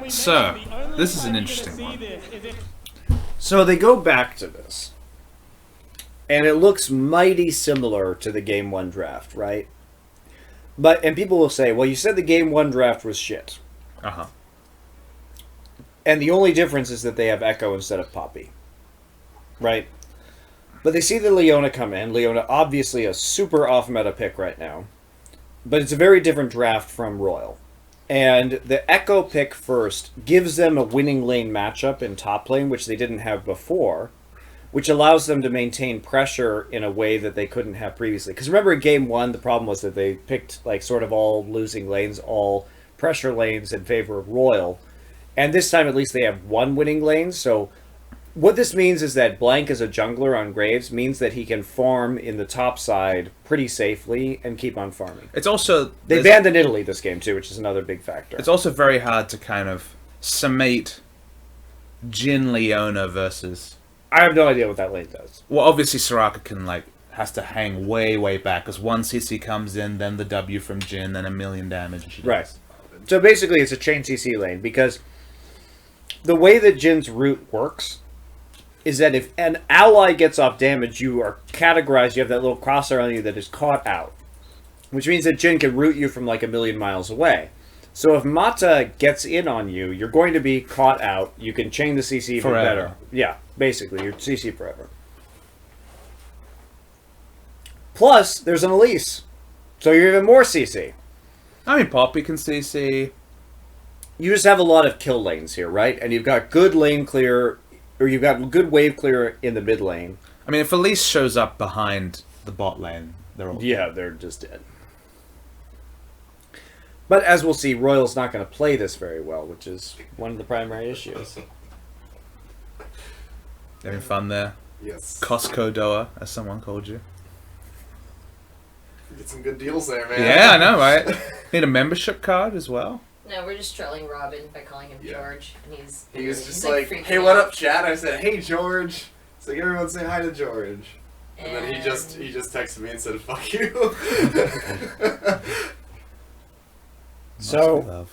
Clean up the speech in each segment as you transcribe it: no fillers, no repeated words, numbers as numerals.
So, this is an interesting one. So they go back to this. And it looks mighty similar to the Game 1 draft, right? And people will say, well, you said the Game 1 draft was shit. Uh-huh. And the only difference is that they have Echo instead of Poppy. Right? But they see the Leona come in. Leona, obviously a super off-meta pick right now. But it's a very different draft from Royal. And the Echo pick first gives them a winning lane matchup in top lane, which they didn't have before, which allows them to maintain pressure in a way that they couldn't have previously. Because remember in Game 1, the problem was that they picked like sort of all losing lanes, all pressure lanes in favor of Royal. And this time at least they have one winning lane, so what this means is that Blank as a jungler on Graves means that he can farm in the top side pretty safely and keep on farming. It's also... They banned in Italy this game too, which is another big factor. It's also very hard to kind of summate Jhin Leona versus... I have no idea what that lane does. Well, obviously Soraka can, like, has to hang way, way back, because one CC comes in, then the W from Jhin, then 1,000,000 damage. And she does. Right. So basically it's a chain CC lane, because the way that Jin's route works is that if an ally gets off damage, you are categorized, you have that little crosshair on you that is caught out. Which means that Jhin can root you from like 1,000,000 miles away. So if Mata gets in on you, you're going to be caught out. You can chain the CC even better. Yeah, basically, you're CC forever. Plus, there's an Elise. So you're even more CC. I mean, Poppy can CC. You just have a lot of kill lanes here, right? And you've got good lane clear, or you've got good wave clear in the mid lane. I mean, if Elise shows up behind the bot lane, they're all... Yeah, they're just dead. But as we'll see, Royal's not going to play this very well, which is one of the primary issues. Having fun there? Yes. Costco Doa, as someone called you. Get some good deals there, man. Yeah, I know, right? Need a membership card as well? No, we're just trolling Robin by calling him George, and he was just like, "Hey, what up, chat?" I said, "Hey, George." So like, everyone say hi to George. And then he just texted me and said, "Fuck you." So,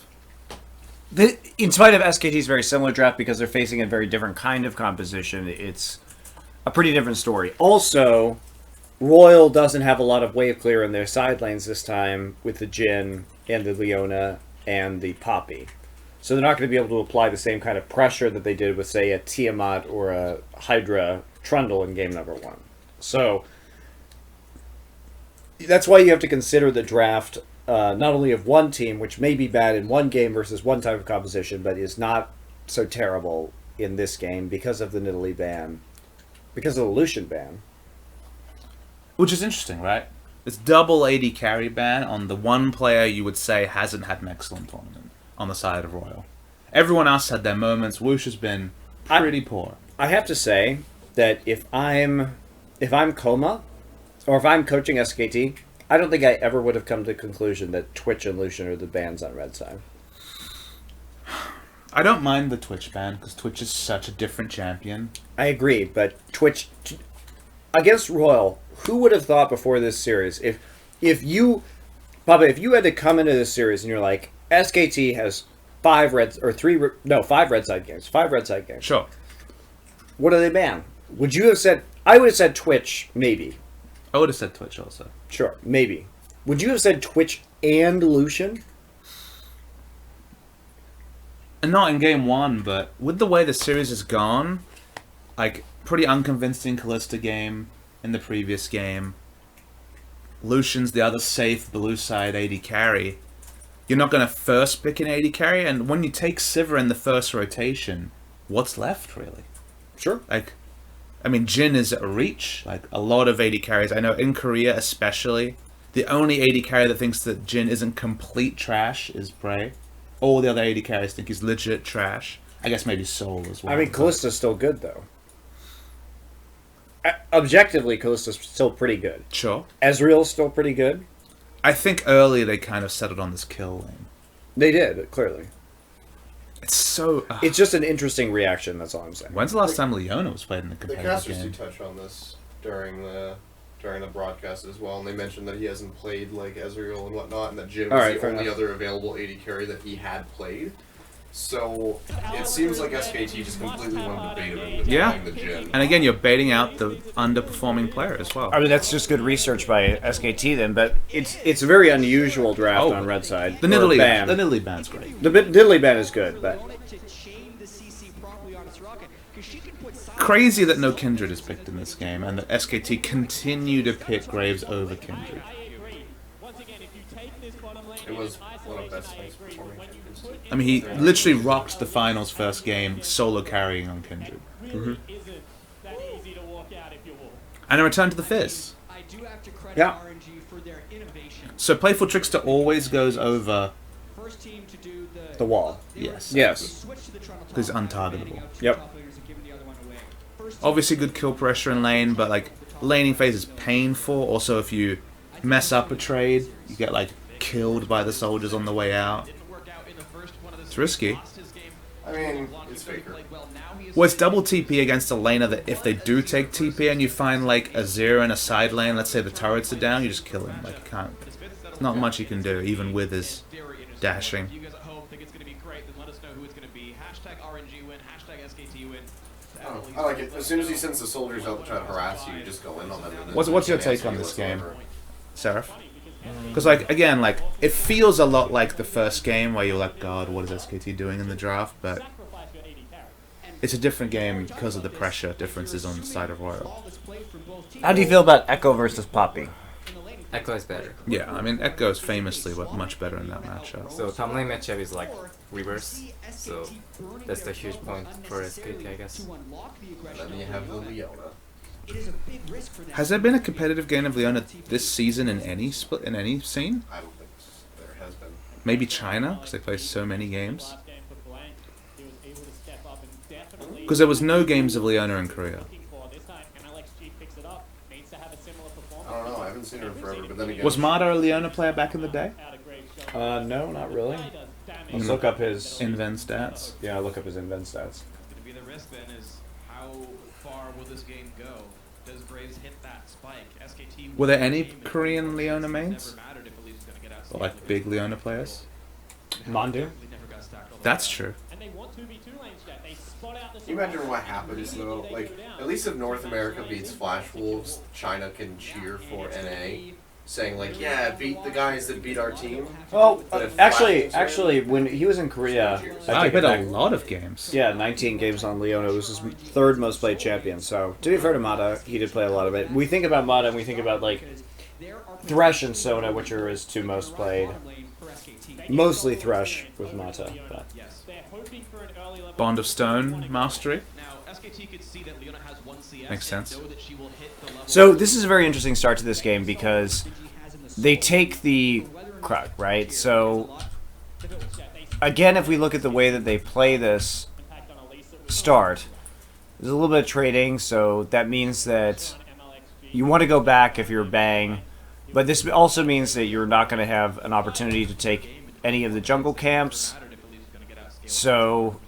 in spite of SKT's very similar draft, because they're facing a very different kind of composition, it's a pretty different story. Also, Royal doesn't have a lot of wave clear in their side lanes this time with the Jhin and the Leona and the Poppy. So they're not going to be able to apply the same kind of pressure that they did with, say, a Tiamat or a Hydra Trundle in game number 1. So that's why you have to consider the draft not only of one team, which may be bad in one game versus one type of composition, but is not so terrible in this game because of the Nidalee ban, because of the Lucian ban. Which is interesting, right? It's double AD carry ban on the one player you would say hasn't had an excellent tournament on the side of Royal. Everyone else had their moments. Whoosh has been pretty poor. I have to say that if I'm Coma, or if I'm coaching SKT, I don't think I ever would have come to the conclusion that Twitch and Lucian are the bans on red side. I don't mind the Twitch ban, because Twitch is such a different champion. I agree, but Twitch... Against Royal, who would have thought before this series, if you had to come into this series and you're like, SKT has 5 red side games. 5 red side games. Sure. What do they ban? Would you have said... I would have said Twitch, maybe. I would have said Twitch also. Sure, maybe. Would you have said Twitch and Lucian? And not in game 1, but with the way the series has gone, like, pretty unconvincing Kalista game in the previous game. Lucian's the other safe blue side AD carry. You're not going to first pick an AD carry, and when you take Sivir in the first rotation, what's left, really? Sure. Like, I mean, Jhin is a reach. Like, a lot of AD carries. I know in Korea especially, the only AD carry that thinks that Jhin isn't complete trash is Prey. All the other AD carries think he's legit trash. I guess maybe Soul as well. I mean, Kalista's still good, though. Objectively, Kalista's still pretty good. Sure. Ezreal's still pretty good. I think early they kind of settled on this kill lane. They did, clearly. It's so... It's just an interesting reaction, that's all I'm saying. When's the last time Leona was played in a The competitive casters game? do touch on this during the broadcast as well, and they mentioned that he hasn't played like Ezreal and whatnot, and that Jhin was the only other available AD carry that he had played. So it seems like SKT just completely wanted to bait him into Yeah. playing the Jhin. And again, you're baiting out the underperforming player as well. I mean, that's just good research by SKT then, but it's a very unusual draft Oh. on red side. The Or Nidalee ban. the Nidalee ban's great. The Diddley ban is good, but Crazy that no Kindred is picked in this game, and that SKT continue to pick Graves over Kindred. It was one of the best things performing champions too. I mean, he literally rocked the finals first game, solo carrying on Kindred. And a return to the Fizz. yeah. So Playful Trickster always goes over, The wall. yes, Yes. because it's untargetable. Yep. Obviously good kill pressure in lane, but like laning phase is painful. Also, if you mess up a trade, you get like killed by the soldiers on the way out. It's risky. I mean, it's Faker. Well, it's double TP against a laner that if they do take TP and you find like a Zero in a side lane, let's say the turrets are down, you just kill him. Like, you can't. There's not much you can do, even with his dashing. You guys at home think it's going to be great, then let us know who it's going to be. Hashtag RNG win, hashtag SKT win. Oh, I like it. As soon as he sends the soldiers out to try to harass you, you just go in on them. And then What's your you take answer on you this game? whatsoever. Seraph? Because, like, again, like, it feels a lot like the first game where you're like, God, what is SKT doing in the draft? But it's a different game because of the pressure differences on the side of Royal. How do you feel about Echo versus Poppy? Echo is better. Yeah, I mean, Echo's famously much better in that matchup. So top lane matchup is like reverse. So that's the huge point for SKT, I guess. And then you have the Leona. Has there been a competitive game of Leona this season in any split in any scene? I don't think there has been. Maybe China, because they play so many games. Because there was no games of Leona in Korea. I don't know. I haven't seen her in forever. But then again, Was Mata a Leona player back in the day? No, not really. Let's look up his. Inven stats. Yeah, look up his invent stats. Going to be the risk then is how far will this game go? Does Graves hit that spike? SKT Were there any Korean Leona mains? never mattered if Elite's going to get out. Or like big Leona players? Mandu? Never got stacked all the That's way. true. Can you imagine what happens though? Like, at least if North America beats Flash Wolves, China can cheer for NA, saying like, "Yeah, beat the guys that beat our team." Oh, But if actually, Flash was when he was in Korea, I take bet it a back. lot of games. Yeah, 19 games on Leona. It was his third most played champion. So, to be fair to Mata, he did play a lot of it. We think about Mata and we think about, like, Thresh and Sona, which are his two most played. Mostly Thresh with Mata. But. Bond of Stone mastery. Now, SKT could see that Leona has one CS. Makes sense. Know that she will hit the level. So, this is a very interesting start to this game because they take the Krug, right? So, again, if we look at the way that they play this start, there's a little bit of trading, so that means that you want to go back if you're Bang, but this also means that you're not going to have an opportunity to take any of the jungle camps. So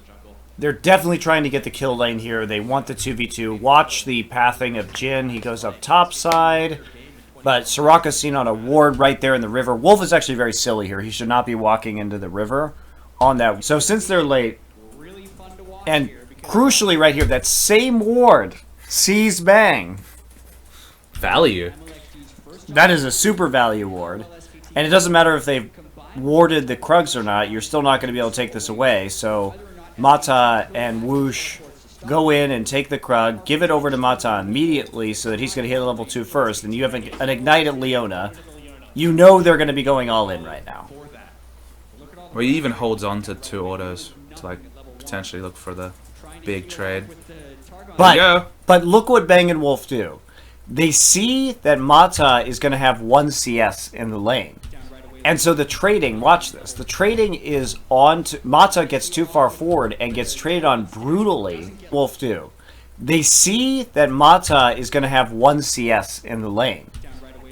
they're definitely trying to get the kill lane here. They want the 2v2. Watch the pathing of Jhin. He goes up top side. But Soraka's seen on a ward right there in the river. Wolf is actually very silly here. He should not be walking into the river on that. So since they're late, and crucially right here, that same ward sees Bang. Value. That is a super value ward. And it doesn't matter if they've warded the Krugs or not, you're still not going to be able to take this away. So Mata and Whoosh go in and take the Krug, give it over to Mata immediately so that he's going to hit level 2 first, and you have an ignited Leona. You know they're going to be going all in right now. Well, he even holds on to 2 autos to like potentially look for the big trade. There But look what Bang and Wolf do. They see that Mata is going to have 1 CS in the lane. And so the trading, watch this, the trading is on to, Mata gets too far forward and gets traded on brutally, Wolf do. They see that Mata is going to have 1 CS in the lane.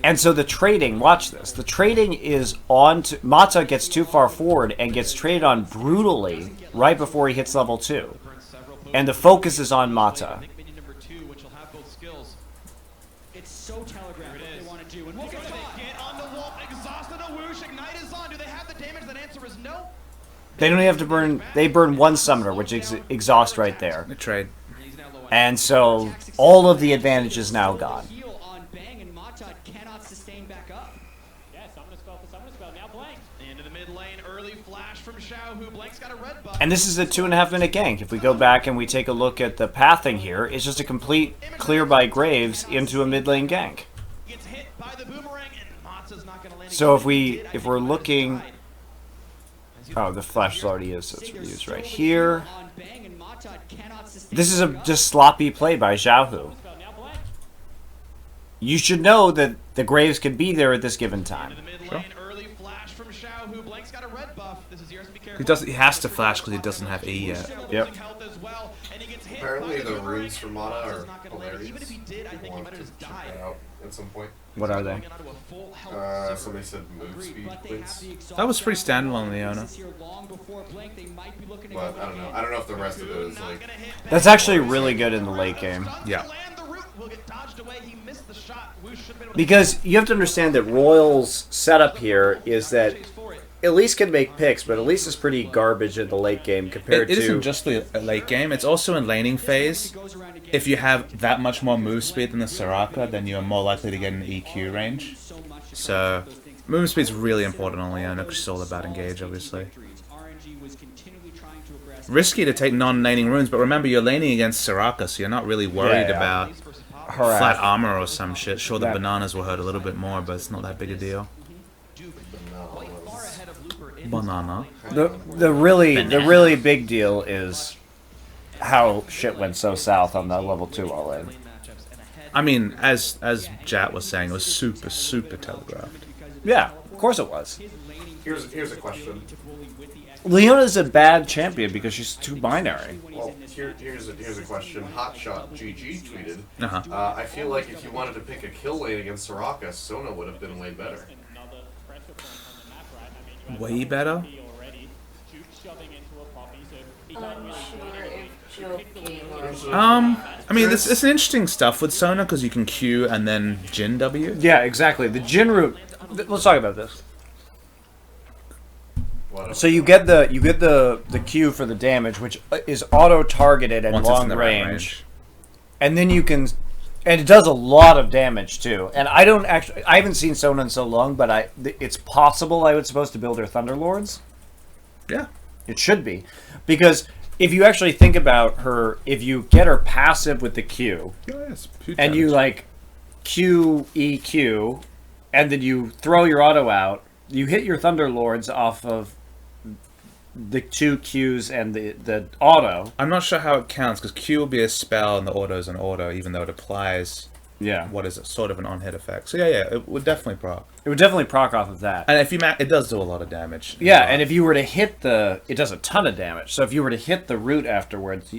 And so the trading, watch this, the trading is on to, Mata gets too far forward and gets traded on brutally right before he hits level 2. And the focus is on Mata. Minion number 2, which will have both skills. It's so telegraphed what they want to do. And Wolf Get on the Wolf, exhausted, a Whoosh, Ignite is on. Do they have the damage? That answer is no. They don't have to burn. They burn one summoner, which is exhaust right there. The trade. And so all of the advantage is now gone. Heal on Bang and Mata cannot sustain back up. Yeah, summon spell for summon spell. Now Blank. Into the mid lane, early flash from Xiao, who Blank's got a red buff. And this is a 2.5-minute gank. If we go back and we take a look at the pathing here, it's just a complete clear by Graves into a mid lane gank. Gets hit by the boomerang, and Matsu's not gonna land So again. if we're looking, oh, the flash already is. So it's used right here. On Bang and Mata cannot sustain. This is a just sloppy play by Xiaohu. Now Blank. You should know that the Graves could be there at this given time. Into the mid lane, early flash from Xiao, who Blank's got a red buff. This is yours to be careful. He has to flash because he doesn't have E yet. Yep. Health as well, and he gets hit Apparently by the boomerang, runes for and Mana Matsu's are not gonna land it. Even if he did, I think he Want might to have just check died. that out at some point. What are they? Going onto a full health zipper. Somebody said move speed points, That was pretty standalone, Leona. but I don't know. I don't know if the rest of it is like. That's actually really good in the late game. Yeah. Because you have to understand that Royal's setup here is that Elise can make picks, but Elise is pretty garbage in the late game compared It to... isn't just the late game, it's also in laning phase. If you have that much more move speed than the Soraka, then you're more likely to get an EQ range. So, move speed's really important on Leona because she's all about engage, obviously. Risky to take non-laning runes, but remember you're laning against Soraka, so you're not really worried Yeah. about Harass. flat armor or some shit. Sure, the That- bananas will hurt a little bit more, but it's not that big a deal. Banana. The really big deal is how shit went so south on that level 2 all in. I mean, as Jat was saying, it was super telegraphed. Yeah, of course it was. Here's a question. Leona's a bad champion because she's too binary. Well, here's a question. Hotshot GG tweeted. Uh-huh. I feel like if you wanted to pick a kill lane against Soraka, Sona would have been way better. Way better? Unsure if joking or I mean, it's an interesting stuff with Sona because you can Q and then Jin W. Yeah, exactly. The Jin route. Let's talk about this. So you get the Q for the damage, which is auto targeted at Once it's in long the right range, and then you can, and it does a lot of damage too. And I haven't seen Sona in so long, but it's possible I was supposed to build her Thunderlords. Yeah. It should be, because if you actually think about her, if you get her passive with the Q, and you like Q EQ, and then you throw your auto out, you hit your Thunderlords off of the 2 Qs and the auto. I'm not sure how it counts because Q will be a spell and the auto is an auto, even though it applies. Yeah. What is it? Sort of an on-hit effect. So yeah, it would definitely proc. It would definitely proc off of that. And if you it does do a lot of damage. Yeah, and if you were to hit it does a ton of damage. So if you were to hit the root afterwards,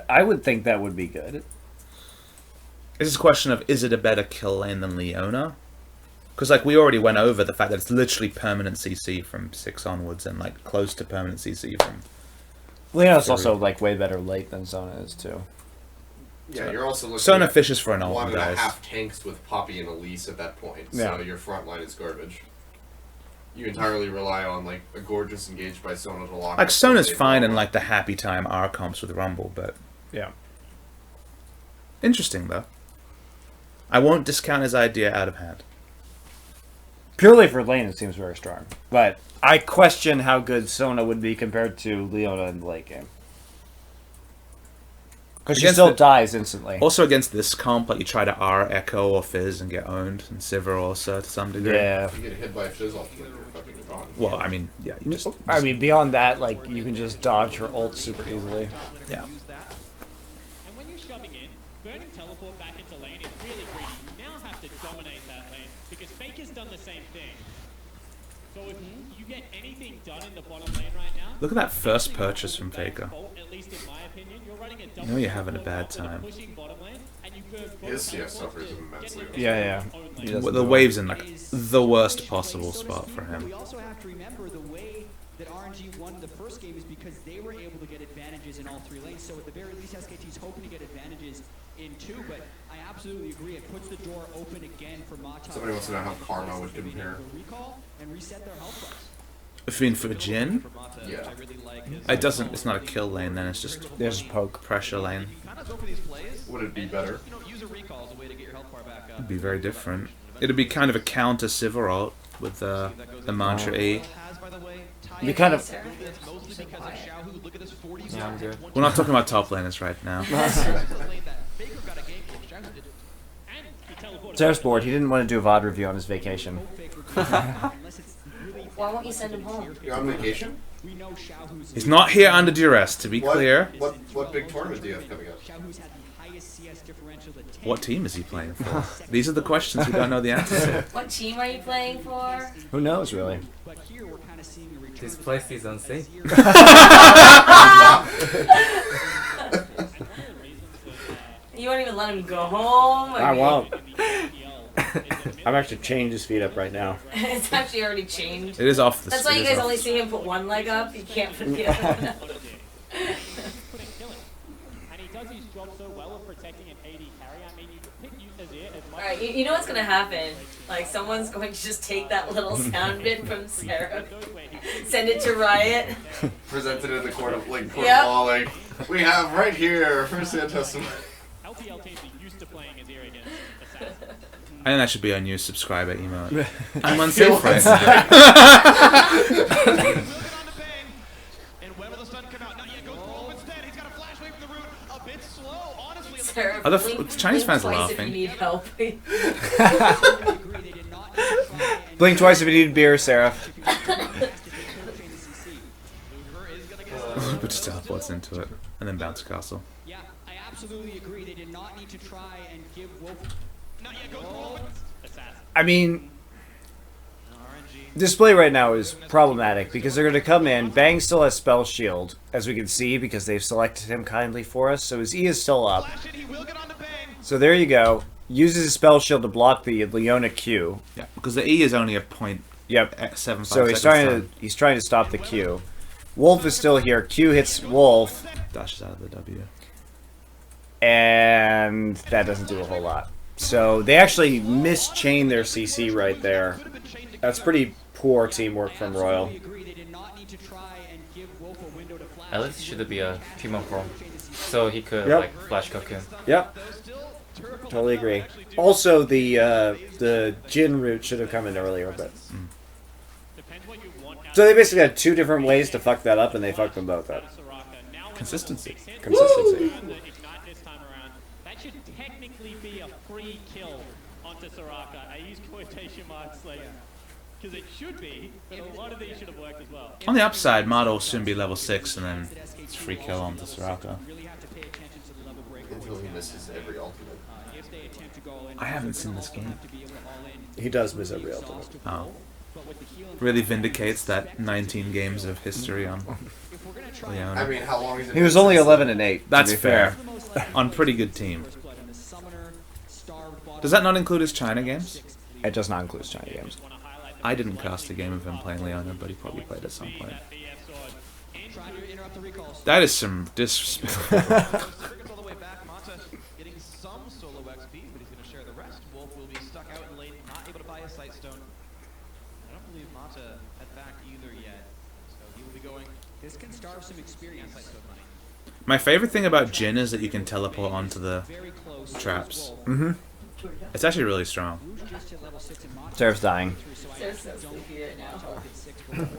I would think that would be good. It's just a question of, is it a better kill lane than Leona? Because like we already went over the fact that it's literally permanent CC from 6 onwards and like close to permanent CC from... Leona's also like way better late than Sona is too. Yeah, you're also looking Sona at fishes for an ult, 1.5 guys. tanks with Poppy and Elise at that point, Yeah. so your front line is garbage. You entirely rely on like a gorgeous engage by Sona to lock. Like up Sona's the fine in game. like the happy time R comps with Rumble, but... Yeah. Interesting though. I won't discount his idea out of hand. Purely for lane, it seems very strong. But I question how good Sona would be compared to Leona in the late game. Because she Against still the- dies instantly. Also against this comp, like you try to R Echo or Fizz and get owned, and Sivir also to some degree. Yeah. If you get hit by a Fizz ultimate, you're fucking gone. Well, I mean, yeah, you just... I mean, beyond that, like, you can just dodge her ult super easily. Yeah. And when you're shoving in, burning teleport back into lane is really greedy. You now have to dominate that lane because Faker's done the same thing. So if you get anything done in the bottom lane right now, Look at that first purchase from Faker. at least in my opinion, you're running a You know you're having a bad time. pushing bottom lane, and you burn His CS suffers immensely. Yeah. He doesn't The do it. wave's in like the worst possible spot for him. We also have to remember the way that RNG won the first game is because they were able to get advantages in all 3 lanes. So at the very least, SKT's hoping to get advantages in 2, but I absolutely agree. It puts the door open again for Mata. Somebody wants to know how Karma would compare. Recall and reset their health price. If you mean for Jin, Yeah. it doesn't. It's not a kill lane. Then it's just There's poke. pressure lane. Would it be better? It'd be very different. It'd be kind of a counter Sivir ult with the mantra E. You kind of. Yeah, I'm good. We're not talking about top laners right now. Sarah's bored. He didn't want to do a VOD review on his vacation. Why won't you send him home? You're on vacation? He's not here under duress, to be clear. What big tournament do you have coming up? What team is he playing for? These are the questions we don't know the answer to. What team are you playing for? Who knows, really? This place is unsafe. You won't even let him go home? I won't. I'm actually changing his feet up right now. It's actually already changed. It is off the. That's why it you is guys off- only see him put one leg up. You can't put the other one up. And he does his job so well of protecting an AD carry. I mean, you could pick Azir as much. Alright, you know what's gonna happen? Like, someone's going to just take that little sound bit from Sarah, send it to Riot. Presented in the court of Yep. law, like we have right here first-hand testimony. LPL teams are used to playing Azir against Assassins. I think that should be our new subscriber emote. I'm unsafe right now. And when will the sun come out? Not yet. Goes Rolf instead. He's got a flash away from the root. A bit slow, honestly. Sarah, Other blink- Chinese blink fans are twice if laughing. you need help. Blink twice if you need beer, Sarah. But just teleports into it and then bounce castle. Yeah, I absolutely agree. They did not need to try and give Wolf. Not yet. Goes Rolf. Assassin. I mean, display right now is problematic because they're going to come in. Bang still has spell shield, as we can see, because they've selected him kindly for us. So his E is still up. Flash it. He will get onto Bang. So there you go. Uses his spell shield to block the Leona Q. Yeah, because the E is only a point Yep. 75 So he's seconds trying to stop the Q. Wolf is still here. Q hits Wolf, dashes out of the W. and that doesn't do a whole lot. So they actually mischain their CC right there. That's pretty poor teamwork from Royal. Agree. They did not need to try and give Wolf a window to flash. At least it should be a team of 4. So he could Yep. like flash cocoon. Yep. Totally agree. Also, the Jin route should have come in earlier, but Depends what you want out so they basically had two different ways to fuck that up, and they fucked them both up. of Soraka. Now Consistency. Consistency. And the Ignite this time around. That should technically be a free kill onto Soraka. I use quotation marks like because it should be, but a lot of these should have worked as well. On the upside, Mardo will soon be level 6 and then it's free kill onto Soraka. Really have to pay attention to the level break. Until he misses every ultimate. If they attempt to go all in, I haven't seen this game. to be able to all in. He does miss every ultimate. Oh. But with the healing, Really vindicates that 19 games of history on if we're gonna try Leona. I mean, how long is it? He was only 11-8. That's to be fair. On pretty good team. blood in the summoner, starved bottom. Does that not include his China games? It does not include China games. I didn't cast a game of him playing Leona, but he probably played at some point. Trying to interrupt the recalls. That is some disrespect. Gets all the way back. Mata getting some solo XP, but he's going to share the rest. Wolf will be stuck out in lane, not able to buy a sight stone. I don't believe Mata had back either yet, so he will be going. This can starve some experience. Sight stone money. My favorite thing about Jin is that you can teleport onto the Very close. traps. Mm-hmm. It's actually really strong. Just hit level 6 in Mata. Seraph's dying. Sarah's so sleepy right now.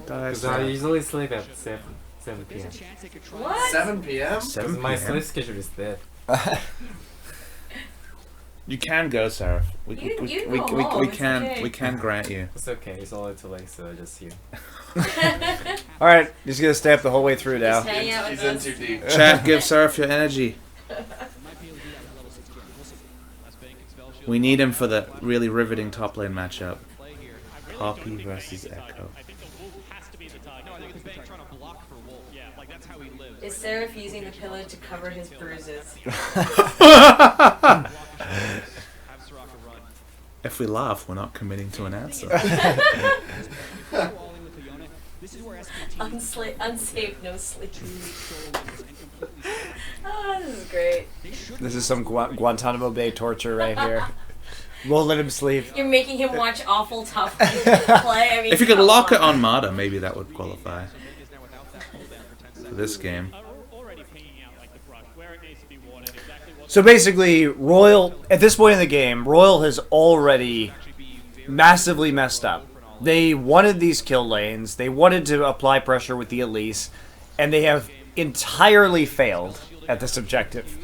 Because I usually sleep at 7 p.m. Chance they could try. What? 7 p.m. 7 Because my PM. sleep schedule is dead. You can go, Seraph. We You go home, it's okay. we can grant you. It's okay, it's all too late, so just here. Alright, he's gonna stay up the whole way through now. Just hang out with He's in us. too deep. Chat, give Seraph your energy. We need him for the really riveting top lane matchup. Poppy versus Echo. I think the Wolf has to be the target. No, I think it's Bang trying to block for Wolf. Yeah, like that's how he lives. Is Seraph using the pillow to cover his bruises? Have Soraka run. If we laugh, we're not committing to an answer. Unsafe, no sleep. Ah, this is great. This is some Guantanamo Bay torture right here. We'll let him sleep. You're making him watch awful tough play. I mean, If you could come lock it on. on Mata, maybe that would qualify for this game. Already pinging out like the brush where it needs to be watered. Exactly what So basically, Royal, at this point in the game, Royal has already massively messed up. They wanted these kill lanes, they wanted to apply pressure with the Elise, and they have entirely failed at this objective.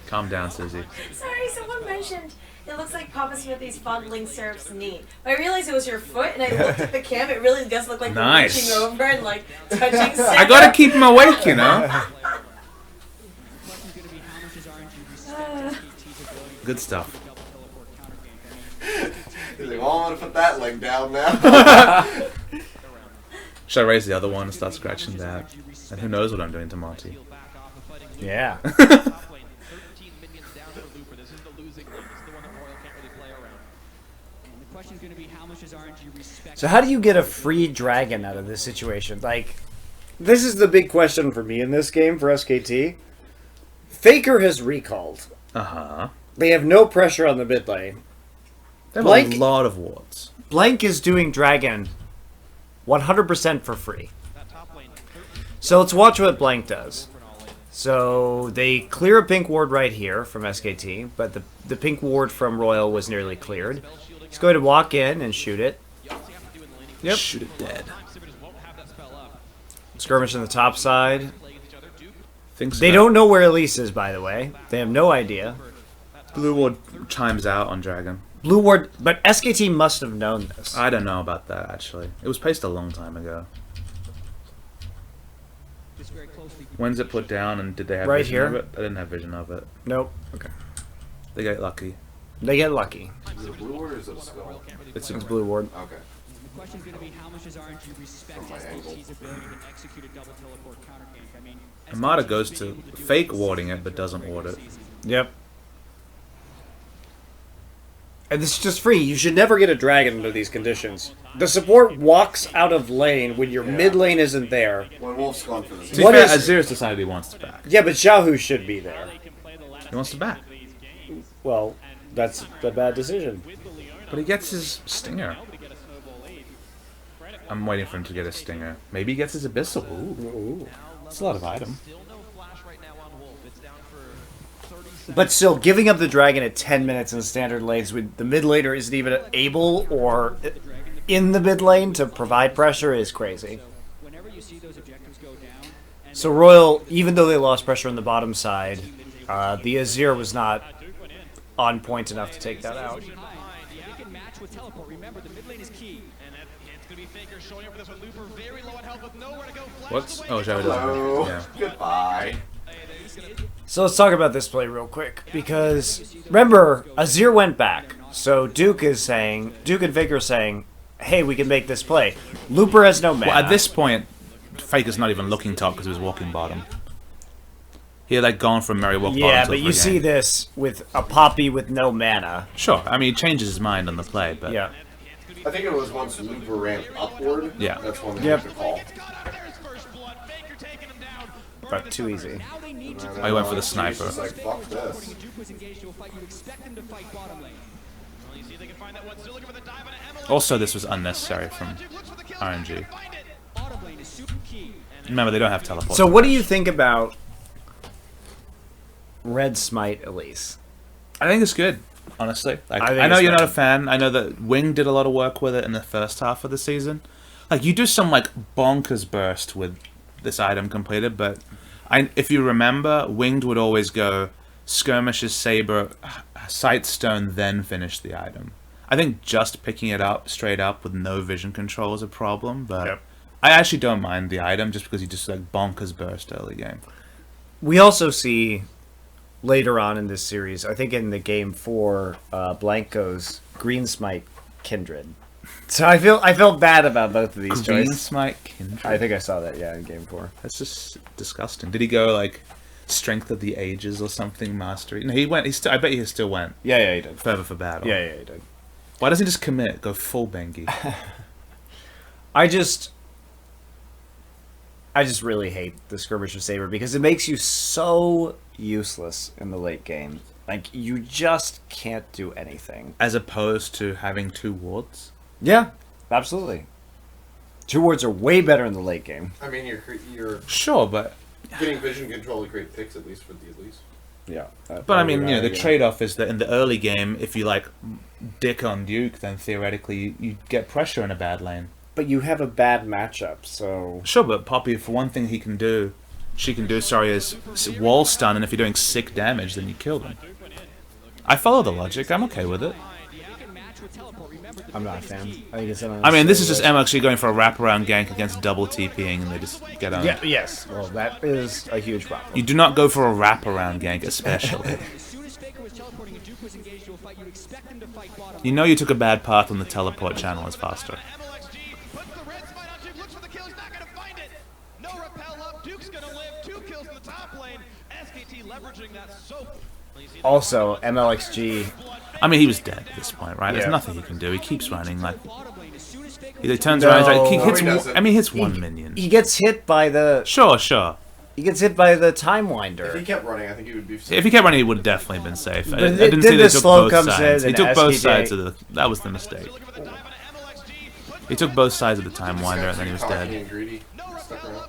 Calm down, Susie. Sorry, someone mentioned it looks like Papa Smithy's fondling Seraph's knee. But I realized it was your foot, and I looked at the cam. It really does look like Nice. you're reaching over and like touching Seraph. I gotta keep him awake, you know? Good stuff. He's like, well, I'm gonna put that leg down now. Should I raise the other one and start scratching that? And who knows what I'm doing to Monty? Yeah. So how do you get a free dragon out of this situation? Like, this is the big question for me in this game for SKT. Faker has recalled. Uh-huh. They have no pressure on the mid lane. They have Blank- a lot of wards. Blank is doing dragon 100% for free. So let's watch what Blank does. So they clear a pink ward right here from SKT, but the pink ward from Royal was nearly cleared. He's going to walk in and shoot it. Yep. Shoot it dead. Skirmish on the top side. Think so. They don't know where Elise is, by the way. They have no idea. Blue ward chimes out on Dragon. Blue ward, but SKT must have known this. I don't know about that, actually. It was placed a long time ago. When's it put down, and did they have Right vision here. of it? I didn't have vision of it. Nope. Okay. They get lucky. They get lucky. Is it blue or is it a skull? It's It's blue ward. Okay. The question's going to be how much does RNG respect From my angle. SKT's ability to execute a double teleport counter gank? I mean, Amada goes to fake warding it, but doesn't ward it. Yep. And this is just free. You should never get a dragon under these conditions. The support walks out of lane when your mid lane isn't there. When Wolf's gone for To this. be What fair, is- Azir's decided he wants to back. Yeah, but Xiaohu should be there. He wants to back. Well, that's a bad decision. But he gets his stinger. I'm waiting for him to get his stinger. Maybe he gets his abyssal. Ooh. That's a lot of item. But still, giving up the dragon at 10 minutes in standard lanes when the mid laner isn't even able or in the mid lane to provide pressure is crazy. whenever you see those objectives go down, and So Royal, even though they lost pressure on the bottom side, the Azir was not on point enough to take that out. you can match with teleport. Remember, the mid lane is key. And it's going to be Faker showing up for this one. Looper very low on health with nowhere to go. Flash What's... away. Oh, Xiao Hello. doesn't. Yeah. Goodbye. So let's talk about this play real quick, because remember, Azir went back. So Duke and Faker are saying, hey, we can make this play. Looper has no mana. Well, at this point, Faker's not even looking top because he was walking bottom. He had like gone from Merry Walk bottom Yeah, to but the you free see game. this with a Poppy with no mana. Sure, I mean, he changes his mind on the play, but... Yeah. I think it was once Looper ramped upward. Yeah. That's when they Yep. took the call. But too easy. Now they need to Oh, he went for the He's sniper. just like, fuck this. Duke was engaged to a fight. You expect them to fight bottom lane. Also, this was unnecessary from RNG. Bottom lane is super key. Remember, they don't have teleport. So what do you think about Red Smite Elise? I think it's good, honestly. Like, I think I know it's you're not a good. fan. I know that Wing did a lot of work with it in the first half of the season. Like, you do some, like, bonkers burst with this item completed, but if you remember, Winged would always go Skirmishes, Saber, Sightstone, then finish the item. I think just picking it up straight up with no vision control is a problem, but Yep. I actually don't mind the item just because you just, like, bonkers burst early game. We also see later on in this series, I think in the game 4, Blanco's Green Smite Kindred. So I felt bad about both of these Green choices. Smite Kindred. I think I saw that, yeah, in game 4. That's just disgusting. Did he go like Strength of the Ages or something, Mastery? No, he went. I bet he still went Yeah, he did. further for battle. Yeah, he did. Why doesn't he just commit? Go full Bengi. I just really hate the Skirmish of Saber because it makes you so useless in the late game. Like, you just can't do anything. As opposed to having 2 wards. Yeah, absolutely. 2 wards are way better in the late game. I mean, you're Sure, but getting vision control to create picks at least for the elites. Yeah. but I mean, the trade-off is that in the early game, if you like dick on Duke, then theoretically you get pressure in a bad lane. But you have a bad matchup, so... Sure, but Poppy, for one thing she can do, is wall stun, and if you're doing sick damage, then you kill them. I follow the logic. I'm okay with it. I'm not a fan. I think it's I mean, this is just MLG going for a wraparound gank against double TPing, and they just get on. Yeah, yes. Well, that is a huge problem. You do not go for a wraparound gank, especially. You know you took a bad path on the teleport channel is faster. Also, MLXG... I mean, he was dead at this point, right? Yeah. There's nothing he can do. He keeps running, like... He turns around, he's like, he hits one minion. He gets hit by the... Sure. He gets hit by the Time Winder. If he kept running, I think he would be safe. If he kept running, he would have definitely been safe. I But didn't then see the they took slow both comes sides. in He and took both SKT sides of the... That was the mistake. He took both sides of the Time Winder, and then he was Cocky dead. and greedy. Stuck around.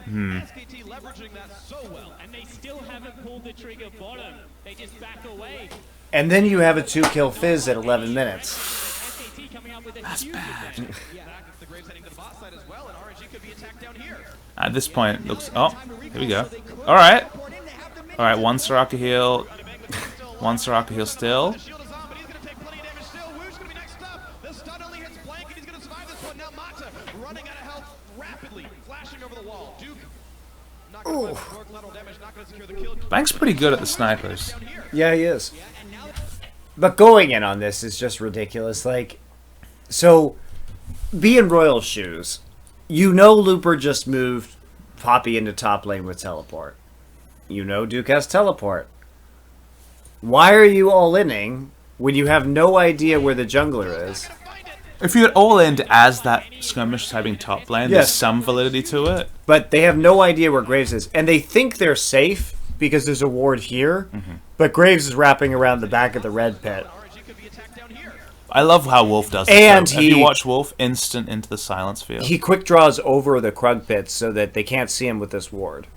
SKT leveraging that so well, and they still haven't pulled the trigger bottom. They just back away. And then you have a 2-kill Fizz at 11 minutes. SKT coming up with a That's huge bad. advantage. The Graves heading to the bot side as well, and RNG could be attacked down here. At this point, it looks... Oh, here we go. Alright. Alright, one Soraka heal. One Soraka heal still. Shield is on, but he's going to take plenty of damage still. Wu's going to be next up. The stun only hits Blank, and he's going to survive this one. Now Mata running out of health rapidly, flashing over the wall. Duke not going to find collateral damage, not going to secure the kill. Bank's pretty good at the snipers. Yeah, he is. But going in on this is just ridiculous. Like, so, be in Royal's shoes. You know Looper just moved Poppy into top lane with teleport. You know Duke has teleport. Why are you all-inning when you have no idea where the jungler is? If you get all in as that skirmish typing top lane, there's Yes. some validity to it. But they have no idea where Graves is. And they think they're safe because there's a ward here. But Graves is wrapping around the back of the red pit. I love how Wolf does it. And If you watch Wolf, instant into the silence field. He quick draws over the Krug pits so that they can't see him with this ward.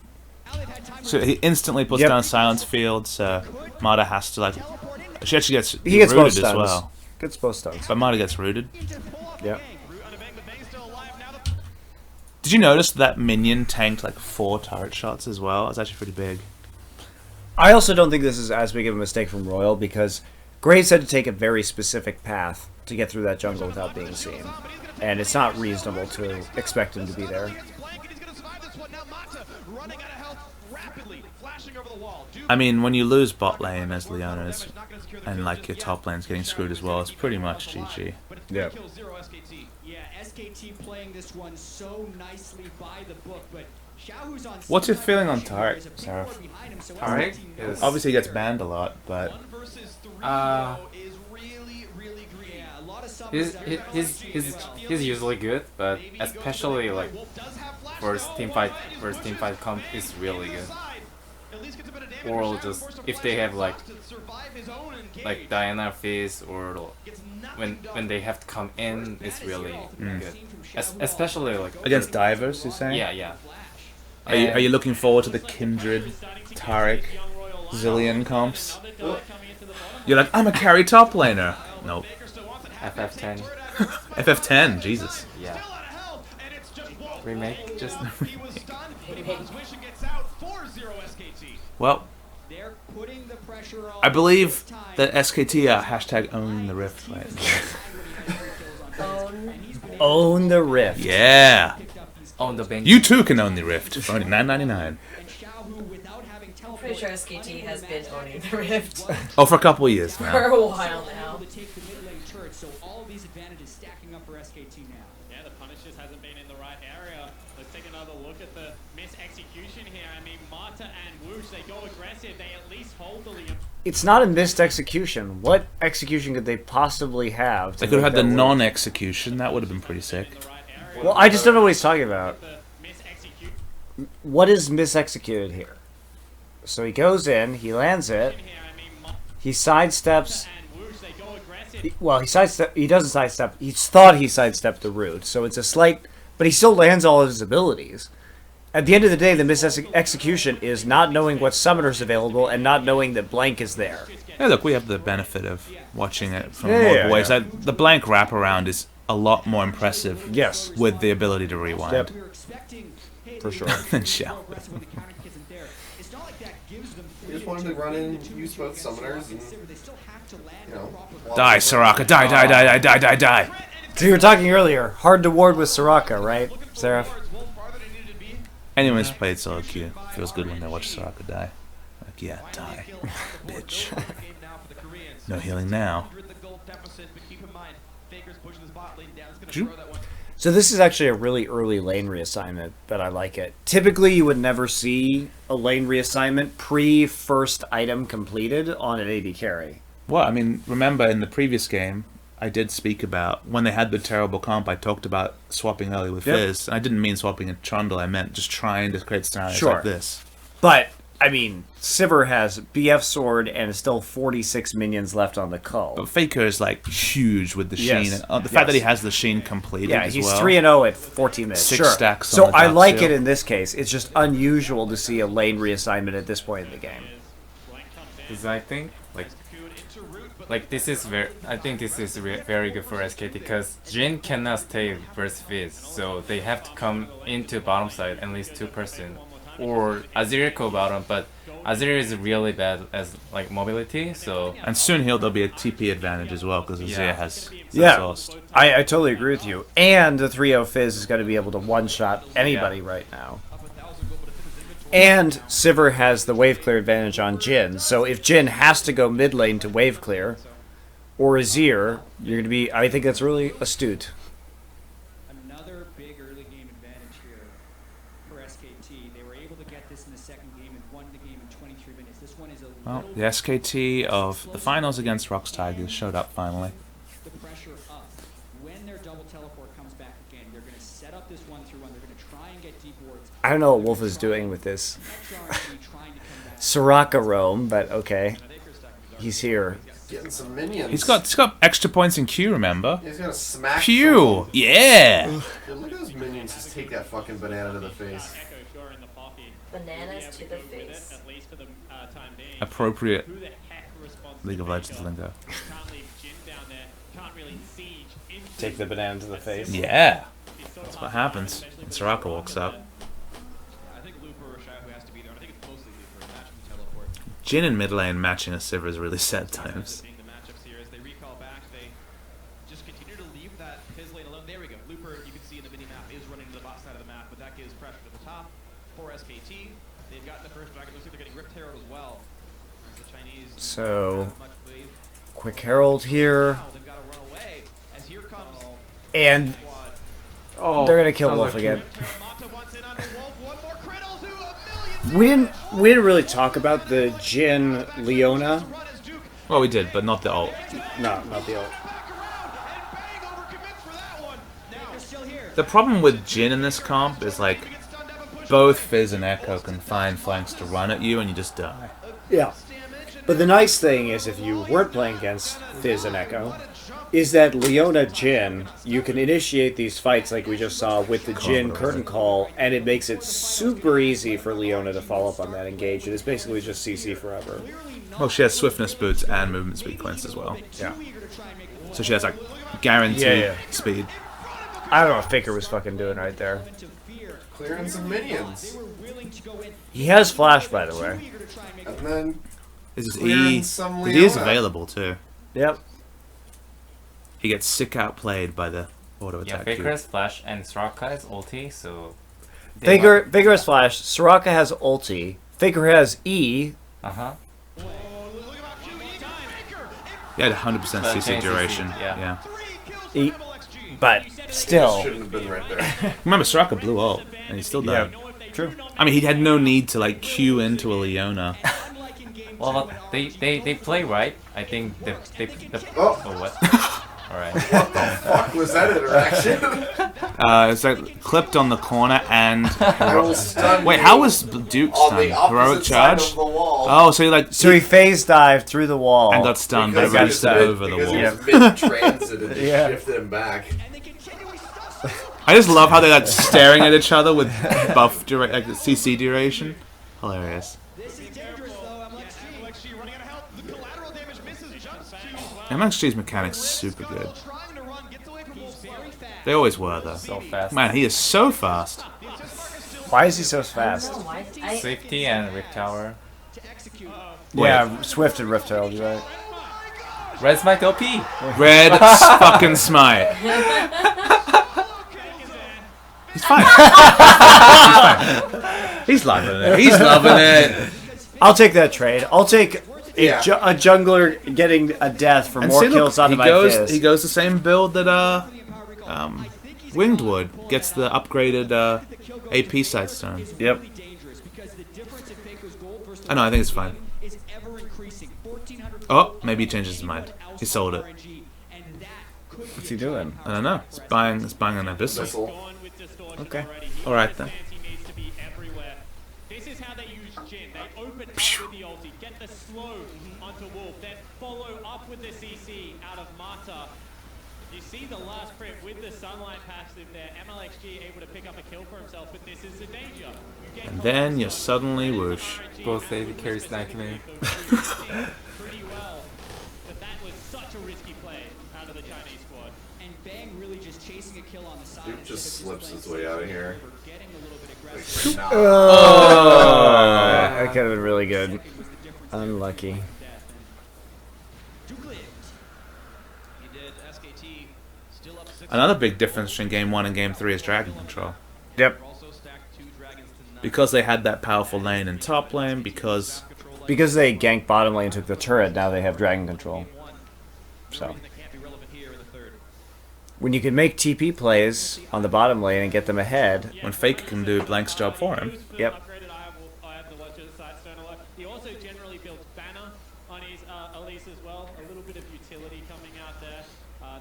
So he instantly puts Yep. down silence field, so Mata has to, like... She actually gets He gets both rooted as stuns. well. Gets both stuns. But Mata gets rooted. Yep. Did you notice that minion tanked like 4 turret shots as well? It's actually pretty big. I also don't think this is as big of a mistake from Royal because Graves had to take a very specific path to get through that jungle without being seen. And it's not reasonable to expect him to be there. I mean, when you lose bot lane as Leona's, and like your top lane's getting screwed as well, it's pretty much GG. Yeah. Yeah, SKT playing this one so nicely by the book, but Xiaohu's on... What's your feeling on Tarek, Sarah? Tarek is Obviously he gets banned a lot, but... he's usually good, but especially like first team fight comp is really good. Or just if they have like Diana Fizz or when they have to come in, it's really good. Especially like Against divers, you're saying? yeah. Are you looking forward to the Kindred, Tarek, Zillion comps? You're like, I'm a carry top laner. Nope. FF10? FF10, Jesus. Yeah. Remake? Just Well, They're putting the pressure on I believe that SKT are hashtag owning the rift right now. Own the Rift. Yeah! on the bank. You too can own the rift for only $9.99. I'm pretty sure SKT has been owning the Rift Oh, for a couple of years for now. a while now. So all these advantages stacking up for SKT now. Yeah, the punish just hasn't been in the right area. Let's take another look at the mis-execution here. I mean, Mata and Woosh, they go aggressive. They at least hold the Liam. It's not a missed execution. What execution could they possibly have? to They could have make had the that work? non-execution. That would have been pretty sick. The right area. Well, I just don't know what he's talking about. The mis-execute. What is misexecuted here? So he goes in, he lands it, he sidesteps. Well, he doesn't sidestep. He thought he sidestepped the root, so it's a slight. But he still lands all of his abilities. At the end of the day, the mis-execution is not knowing what summoner's available and not knowing that blank is there. Yeah, look, we have the benefit of watching it from Yeah, multiple yeah, ways. yeah. The blank wraparound is a lot more impressive. Yes. With the ability to rewind. Yep. We were expecting, hey, For sure. And shell. when the counter kick isn't there. It's not like that gives them We just wanted to run in, use both summoners, and They still have to land you know. Die, Soraka, die, die, die, die, die, die, die. So you were talking earlier, hard to ward with Soraka, right, Seraph? Anyone who's played solo queue feels good when they watch Soraka die. Like, yeah, die, bitch. No healing now. So this is actually a really early lane reassignment, but I like it. Typically, you would never see a lane reassignment pre-first item completed on an AD carry. Well, I mean, remember in the previous game, I did speak about when they had the terrible comp. I talked about swapping early with Yep. Fizz. And I didn't mean swapping in Trundle. I meant just trying to create scenarios Sure. like this. But, I mean, Sivir has BF Sword and still 46 minions left on the Cull. But Faker is like huge with the Yes. Sheen. The fact that he Yes. has the Sheen completed Yeah, as he's well. 3-0 at 14 minutes. 6 Sure. stacks on So the I top like two. it in this case. It's just unusual to see a lane reassignment at this point in the game. Because I think like this is very. I think this is very good for SKT because Jin cannot stay versus Fizz, so they have to come into bottom side at least 2%, or Azir go bottom, but Azir is really bad as like mobility, so And soon there'll be a TP advantage as well because Azir Yeah. has Yeah, exhaust. I totally agree with you. And the 3-0 Fizz is going to be able to one-shot anybody right now. And Sivir has the wave clear advantage on Jin. So if Jin has to go mid lane to wave clear, or Azir, you're going to be... I think that's really astute. Another big early game advantage here for SKT. They were able to get this in the second game and won the game in 23 minutes. This one is a Well, little the SKT of the finals against Rocks Tigers showed up finally. the pressure up. When their double teleport comes back again, they're going to set up this 1-3-1. They're going to try and get deep wards. I don't know what Wolf is doing with this RNG trying to come back. Soraka roam, but okay. He's here. Getting some minions. He's got extra points in Q, remember? He's gonna smack. Pew! Yeah! Dude, look at those minions just take that fucking banana to the face. Bananas to the face. Appropriate League of Legends lingo. Take the banana to the face. Yeah! That's what happens when Soraka walks up. I think Looper or Shao who has to be there, and I think it's mostly Looper matching the teleport. Jin in mid lane matching a Sivir is really sad times. Seeing the matchups here as they recall back, they just continue to leave that his lane alone. There we go. Looper, you can see in the mini map, is running to the bot side of the map, but that gives pressure to the top for SKT. They've got the first dragon. Looks like they're getting Ripped Herald as well. As the Chinese So, have much wave. quick Herald here. Now they've got to run away as here comes And Quad. they're going to kill sounds Wolf like again. Terramata wants in under Wolf. One more crit, I'll do a million. We didn't really talk about the Jin Leona. Run as Duke Well, we did, but not the ult. No, not the ult. back around and bang overcommits for that one. Now They're still here. The problem with Jin in this comp is like both Fizz and Echo can find flanks to run at you and you just die. Yeah. But the nice thing is, if you weren't playing against Fizz and Echo, is that Leona Jin, you can initiate these fights like we just saw with the Jin curtain call, and it makes it super easy for Leona to follow up on that engage. It is basically just CC forever. Well, she has swiftness boots and movement speed cleanse as well. Yeah. So she has like guaranteed Yeah. speed. I don't know what Faker was fucking doing right there. Clearing some minions. He has flash, by the way. And then This is Clearing E. some He is Leona. available too. Yep. He gets sick outplayed by the auto yeah, attack. Faker cube. has flash and Soraka is ulti, so Faker has flash. Soraka has ulti. Faker has E. Uh-huh. He had 100% CC CC, duration. yeah. E. But still. shouldn't have been right there. Remember, Soraka blew ult, and he still died. True. I mean, he had no need to like queue into a Leona. Well, they play right. I think they Oh. what? Alright. What the fuck was that interaction? It's like clipped on the corner and. I will stun Wait, you how was Duke on stunned? the opposite Heroic side charge? of the wall. Oh, so he like So he phase dived through the wall. and got stunned, but Because it he reached was mid- over the because he wall. was mid-transit and just Yeah. shifted him back. I just love how they're like staring at each other with buff like CC duration. Hilarious. This is dangerous though. MLXG running out of help. The collateral damage misses just MXG's mechanics super good. trying to run, gets away from He's very fast. They always were though. So fast. Man, he is so fast. Why is he so I fast? don't know why. I, Safety and Rift Tower. To execute. Yeah, Swift and Rift Herald, you're right. Red Smite OP! Red fucking smite. He's fine. He's loving it. He's loving it. I'll take that trade. I'll take Yeah. a jungler getting a death for And more see, look, kills onto he my goes. fist. He goes the same build that Winged would. Gets the upgraded AP side stone. Yep. Dangerous because the difference in Faker's gold versus I know. I think it's fine. is ever increasing. 1,400 Oh, maybe he changes his mind. He sold it. RNG, and that could be What's he doing? I don't know. It's buying an abyssal. Missile. Okay. All right then. He needs to be everywhere. This is how they use Jin. They open up with the ulti, get the slow onto Wolf, then follow up with the CC out of Mata. You see the last crit with the Sunlight passive there. MLXG able to pick up a kill for himself, but this is the danger. You get And then you suddenly whoosh. Both AD carries sniping. pretty well, but that was such a risky play out of the Chinese squad. And Bang really just chasing a kill on the side. Duke just slips his way out of here. Getting a little bit aggressive. Like, That could have been really good. Unlucky. He did. SKT still up 6. Another big difference between game 1 and game 3 is dragon control. Yep. Also stacked 2 dragons to 9. Because they had that powerful lane in top lane. Because Because they ganked bottom lane and took the turret, now they have dragon control. So That can't be relevant here in the third. when you can make TP plays on the bottom lane and get them ahead, when Faker can do Blank's job for him. Yep. Upgraded I have the Watcher side stone a lot. He also generally builds banner on his Elise as well. A little bit of utility coming out there.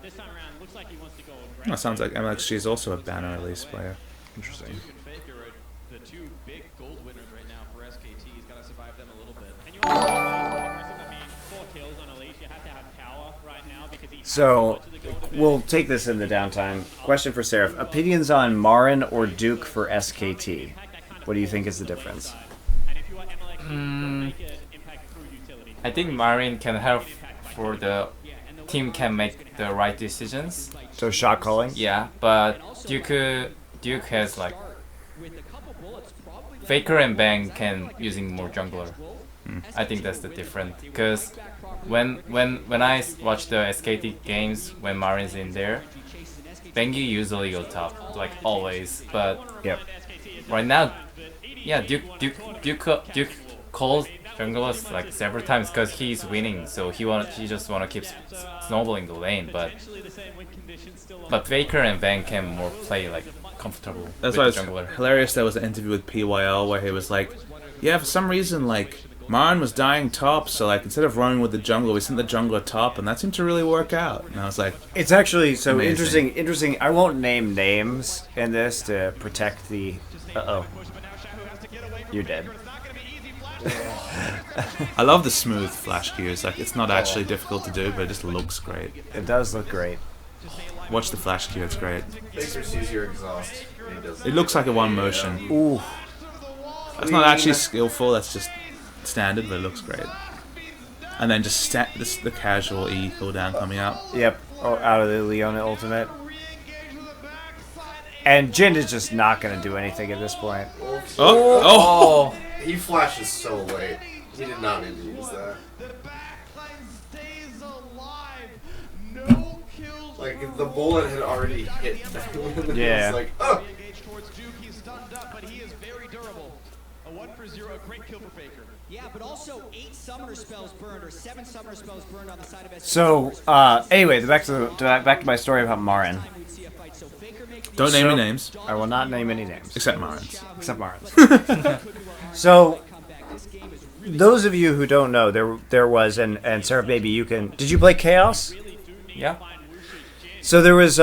This time around, looks like he wants to go That sounds like MXG is also a banner release player. interesting. Duke and Faker are the 2 big gold winners right now for SKT. He's got to survive them a little bit. And you also I mean, 4 kills on Elise. You have to have power right now because he So we'll take this in the downtime. Question for Seraph: opinions on Marin or Duke for SKT? What do you think is the difference? And if you are MLX, make an impact through utility. I think Marin can help for the team can make the right decisions. So shot calling. Yeah, but Duke has like Faker and Bang can using more jungler. I think that's the difference. Because when I watch the SKT games when Marin's in there, Bengi usually go top, like always. But Yep. right now, yeah, Duke calls junglers like several times because he's winning, so he just wanna keep snowballing the lane. But Faker and Bang can more play like comfortable That's why with it's the jungler. hilarious. There was an interview with PYL where he was like, "Yeah, for some reason, like Marin was dying top, so like instead of running with the jungler, we sent the jungler top, and that seemed to really work out." And I was like, It's actually so Amazing. interesting. I won't name names in this to protect the. You're dead. I love the smooth flash cues. Like it's not actually difficult to do, but it just looks great. It does look great. Watch the flash cue; it's great. Faker sees your exhaust. And he does It looks like a one motion. Ooh. That's not actually skillful. That's just standard, but it looks great. And then just the casual E cooldown coming out. Yep. Oh, out of the Leona ultimate. And Jin is just not going to do anything at this point. Oh! He flashes so late. He did not need to use that. Like, if the bullet had already hit them. Yeah. It's like, oh! Engaged towards Duke. He's stunned up, but he is very durable. A 1 for 0, a great kill for Faker. Yeah, but also 8 summoner spells burned or 7 summoner spells burned on the side of SKT. So, anyway, back to my story about Marin. We'd see a fight. So Faker makes the Don't name any names, I will not name any names. except Marin's. Except Marin's. So, those of you who don't know, there was, and Sarah, maybe you can... Did you play Chaos? Yeah. So there was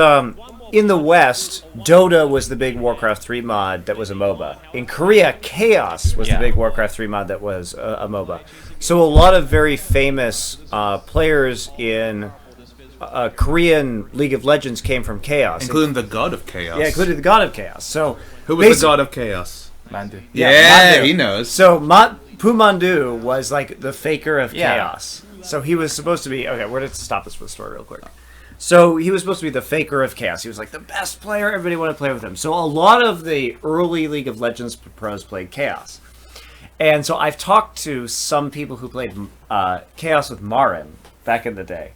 in the West, Dota was the big Warcraft 3 mod that was a MOBA. In Korea, Chaos was the Yeah. big Warcraft 3 mod that was a MOBA. So a lot of very famous players in Korean League of Legends came from Chaos, Including the God of Chaos. yeah, including the God of Chaos. So Who was the basi- God of Chaos? Mandu. Yeah, Mandu. he knows. So Pumandu was like the faker of Yeah. chaos. So he was supposed to be okay. We're gonna stop this for the story real quick. So he was supposed to be the faker of chaos. He was like the best player. Everybody wanted to play with him. So a lot of the early League of Legends pros played chaos. And so I've talked to some people who played chaos with Marin back in the day,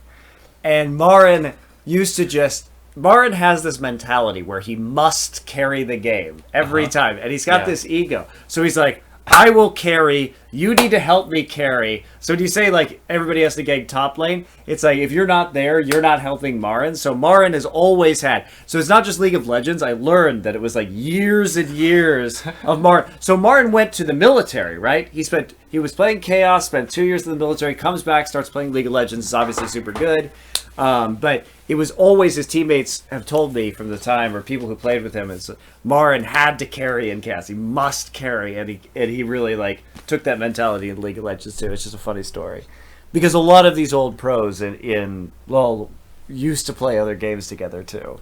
and Marin used to just. Marin has this mentality where he must carry the game every time, and he's got Yeah. this ego. So he's like, I will carry, you need to help me carry. So when you say, like, everybody has to gank top lane, it's like, if you're not there, you're not helping Marin. So Marin has always had, so it's not just League of Legends, I learned that it was like years and years of Marin. So Marin went to the military, right? He was playing Chaos, spent 2 years in the military, comes back, starts playing League of Legends, is obviously super good. But it was always, his teammates have told me from the time, or people who played with him, is Marin had to carry in Chaos. He must carry, and he really like took that mentality in League of Legends too. It's just a funny story, because a lot of these old pros in LoL used to play other games together too.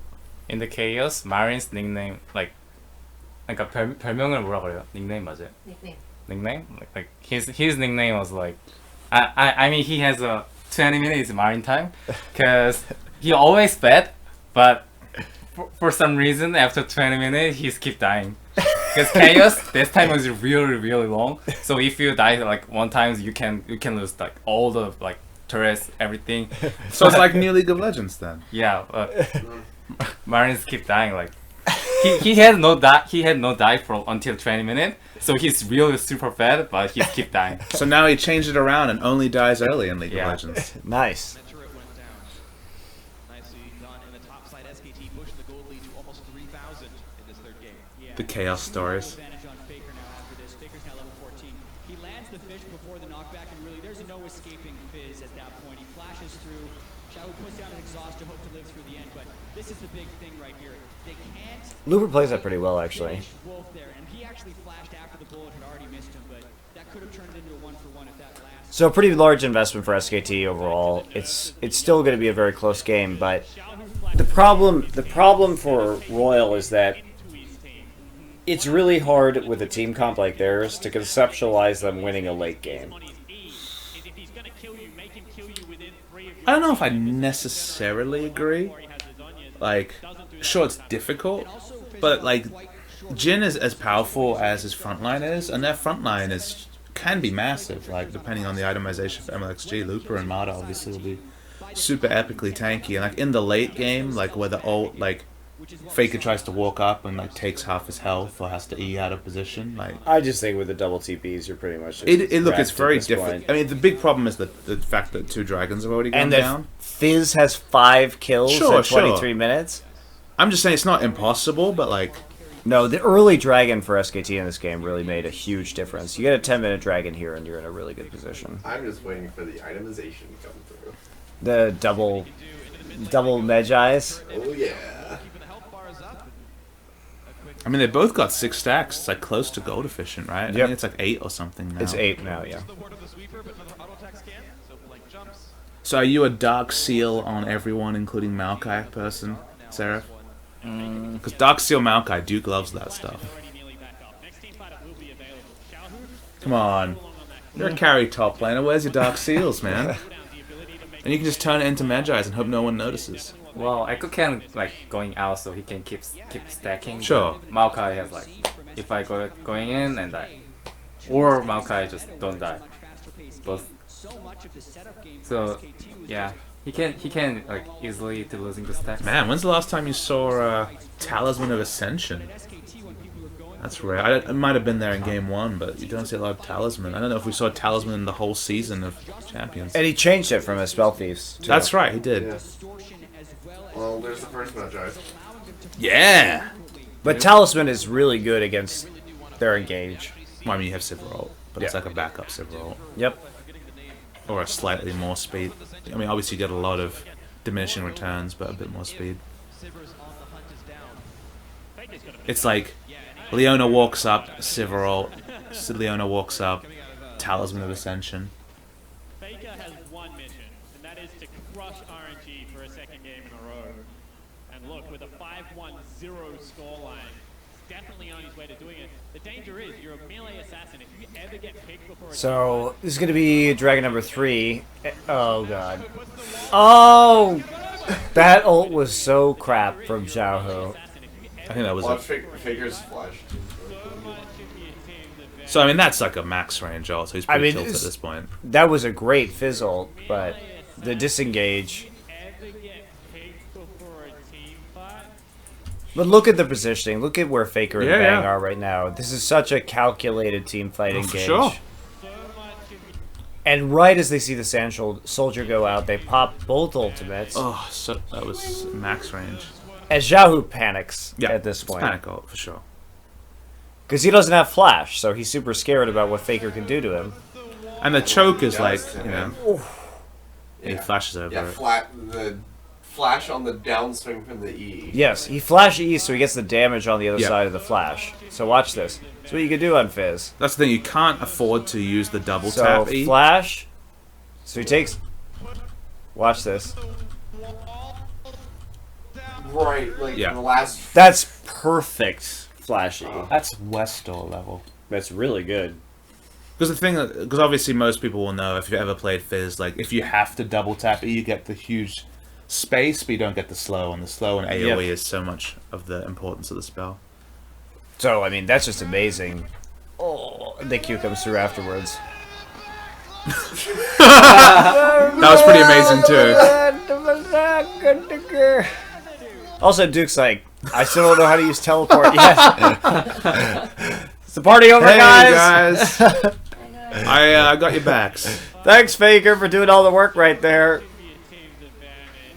In the Chaos, Marin's nickname 그러니까 별명을 뭐라 그래요? 닉네임 맞아요? Nickname. Nickname? Like his nickname was like I mean he has a 20 minutes Marin time because he always fed, but for some reason after 20 minutes he keep dying. Because Chaos this time was really long. So if you die like one time you can lose like all the like turrets, everything. So it's like New League of Legends then. Yeah, Marines keep dying. Like he had no die for until 20 minutes, so he's really super fat, but he keep dying. So now he changed it around and only dies early in League Yeah. of Legends. Nice. That turret went down. Nicely done in the top side. SKT pushing the gold lead to almost 3,000 in this third game. Yeah. The Chaos stories. Advantage on Faker now after this. Faker's now level 14. He lands the fish before the knockback, and really there's no escaping Fizz at that point. He flashes through. Shadow puts down an exhaust to hope to live through the end, but this is the big thing right here. They can't Looper plays that pretty well, actually. finish Wolf there, and he actually flashed after the bullet had already missed him, but that could have turned into a 1-for-1 if that lasts. So a pretty large investment for SKT overall. It's still going to be a very close game, but the problem for Royal is that it's really hard with a team comp like theirs to conceptualize them winning a late game. I don't know if I necessarily agree. Like, sure, it's difficult, but like, Jin is as powerful as his frontline is, and their frontline can be massive. Like, depending on the itemization for MLXG, Looper and Mata obviously will be super epically tanky. And like in the late game, like where the old like Faker tries to walk up and like takes half his health or has to E out of position, like. I just think with the double TPs, you're pretty much just Look, wrecked it's at very this different. point. I mean, the big problem is the fact that 2 dragons have already gone And that down. Fizz has 5 kills Sure, in 23 sure. minutes. I'm just saying it's not impossible, but like, No, the early dragon for SKT in this game really made a huge difference. You get a 10-minute dragon here, and you're in a really good position. I'm just waiting for the itemization to come through. The double Medjais. Oh yeah. I mean, they both got 6 stacks. It's like close to gold efficient, right? I Yep. think it's like 8 or something now. It's 8 now, yeah. The ward of the sweeper, but another auto attack scan. So blank jumps. So are you a Dark Seal on everyone, including Maokai person, Seraph? Because Dark Seal Maokai, Duke loves that stuff. Come on. You're a carry top laner. Where's your Dark Seals, man? And you can just turn it into Magi's and hope no one notices. Well, Echo can like going out so he can keep stacking. Sure. Maokai has like if I going in and die, or Maokai just don't die. Both. So yeah, he can like easily to losing the stacks. Man, when's the last time you saw Talisman of Ascension? That's rare. It might have been there in game 1, but you don't see a lot of Talisman. I don't know if we saw Talisman in the whole season of Champions. And he changed it from his Spell Thieves. too. That's right, he did. Yeah. Well, there's the first Magi. Yeah! But Talisman is really good against their engage. Well, I mean, you have Sivir, but it's Yeah. like a backup Sivir. Yep. Or a slightly more speed. I mean, obviously you get a lot of diminishing returns, but a bit more speed. Sivers on the hunt is down. Faker's gonna It's like Leona walks up, Siverol, Leona walks up, Talisman of Ascension. Faker has one mission, and that is to crush RNG for a second game in a row. And look, with a 5-1-0 scoreline, definitely on his way to doing it. The danger is you're a melee assassin. If you ever get picked before a So this is gonna be Dragon number 3. Oh god. Oh, that ult was so crap from Xiaohu. I think that was Watch it. Faker's flash. So I mean that's like a max range ult, so he's pretty tilted at this point. That was a great fizz ult, but the disengage. ever get picked before a team fight, But look at the positioning. Look at where Faker and Yeah, Bang yeah. are right now. This is such a calculated team fight Oh, engage. for sure. And right as they see the Sand Soldier go out, they pop both ultimates. Oh, so that was max range. As Xiaohu panics Yeah, at this it's point. panic ult for sure. Because he doesn't have flash, so he's super scared about what Faker can do to him. And the choke is Yeah, like, it's- you know, he flashes over Yeah, it. the flash on the downswing from the E. Yes, he flash E, so he gets the damage on the other Yeah. side of the flash. So watch this. That's what you can do on Fizz. That's the thing, you can't afford to use the double So tap E. flash. So he takes. Watch this. Right, like Yeah. the last. That's perfect flash E. That's Westall level. That's really good. Because the thing, because obviously most people will know if you've ever played Fizz, like if you have to double tap E, you get the huge space, but you don't get the slow, and the slow and AoE Yep. is so much of the importance of the spell. So I mean, that's just amazing. Oh, the Q comes through afterwards. That was pretty amazing too. Also, Duke's like, I still don't know how to use teleport yet. It's the party over, Hey guys. guys, I got your backs. Thanks, Faker, for doing all the work right there.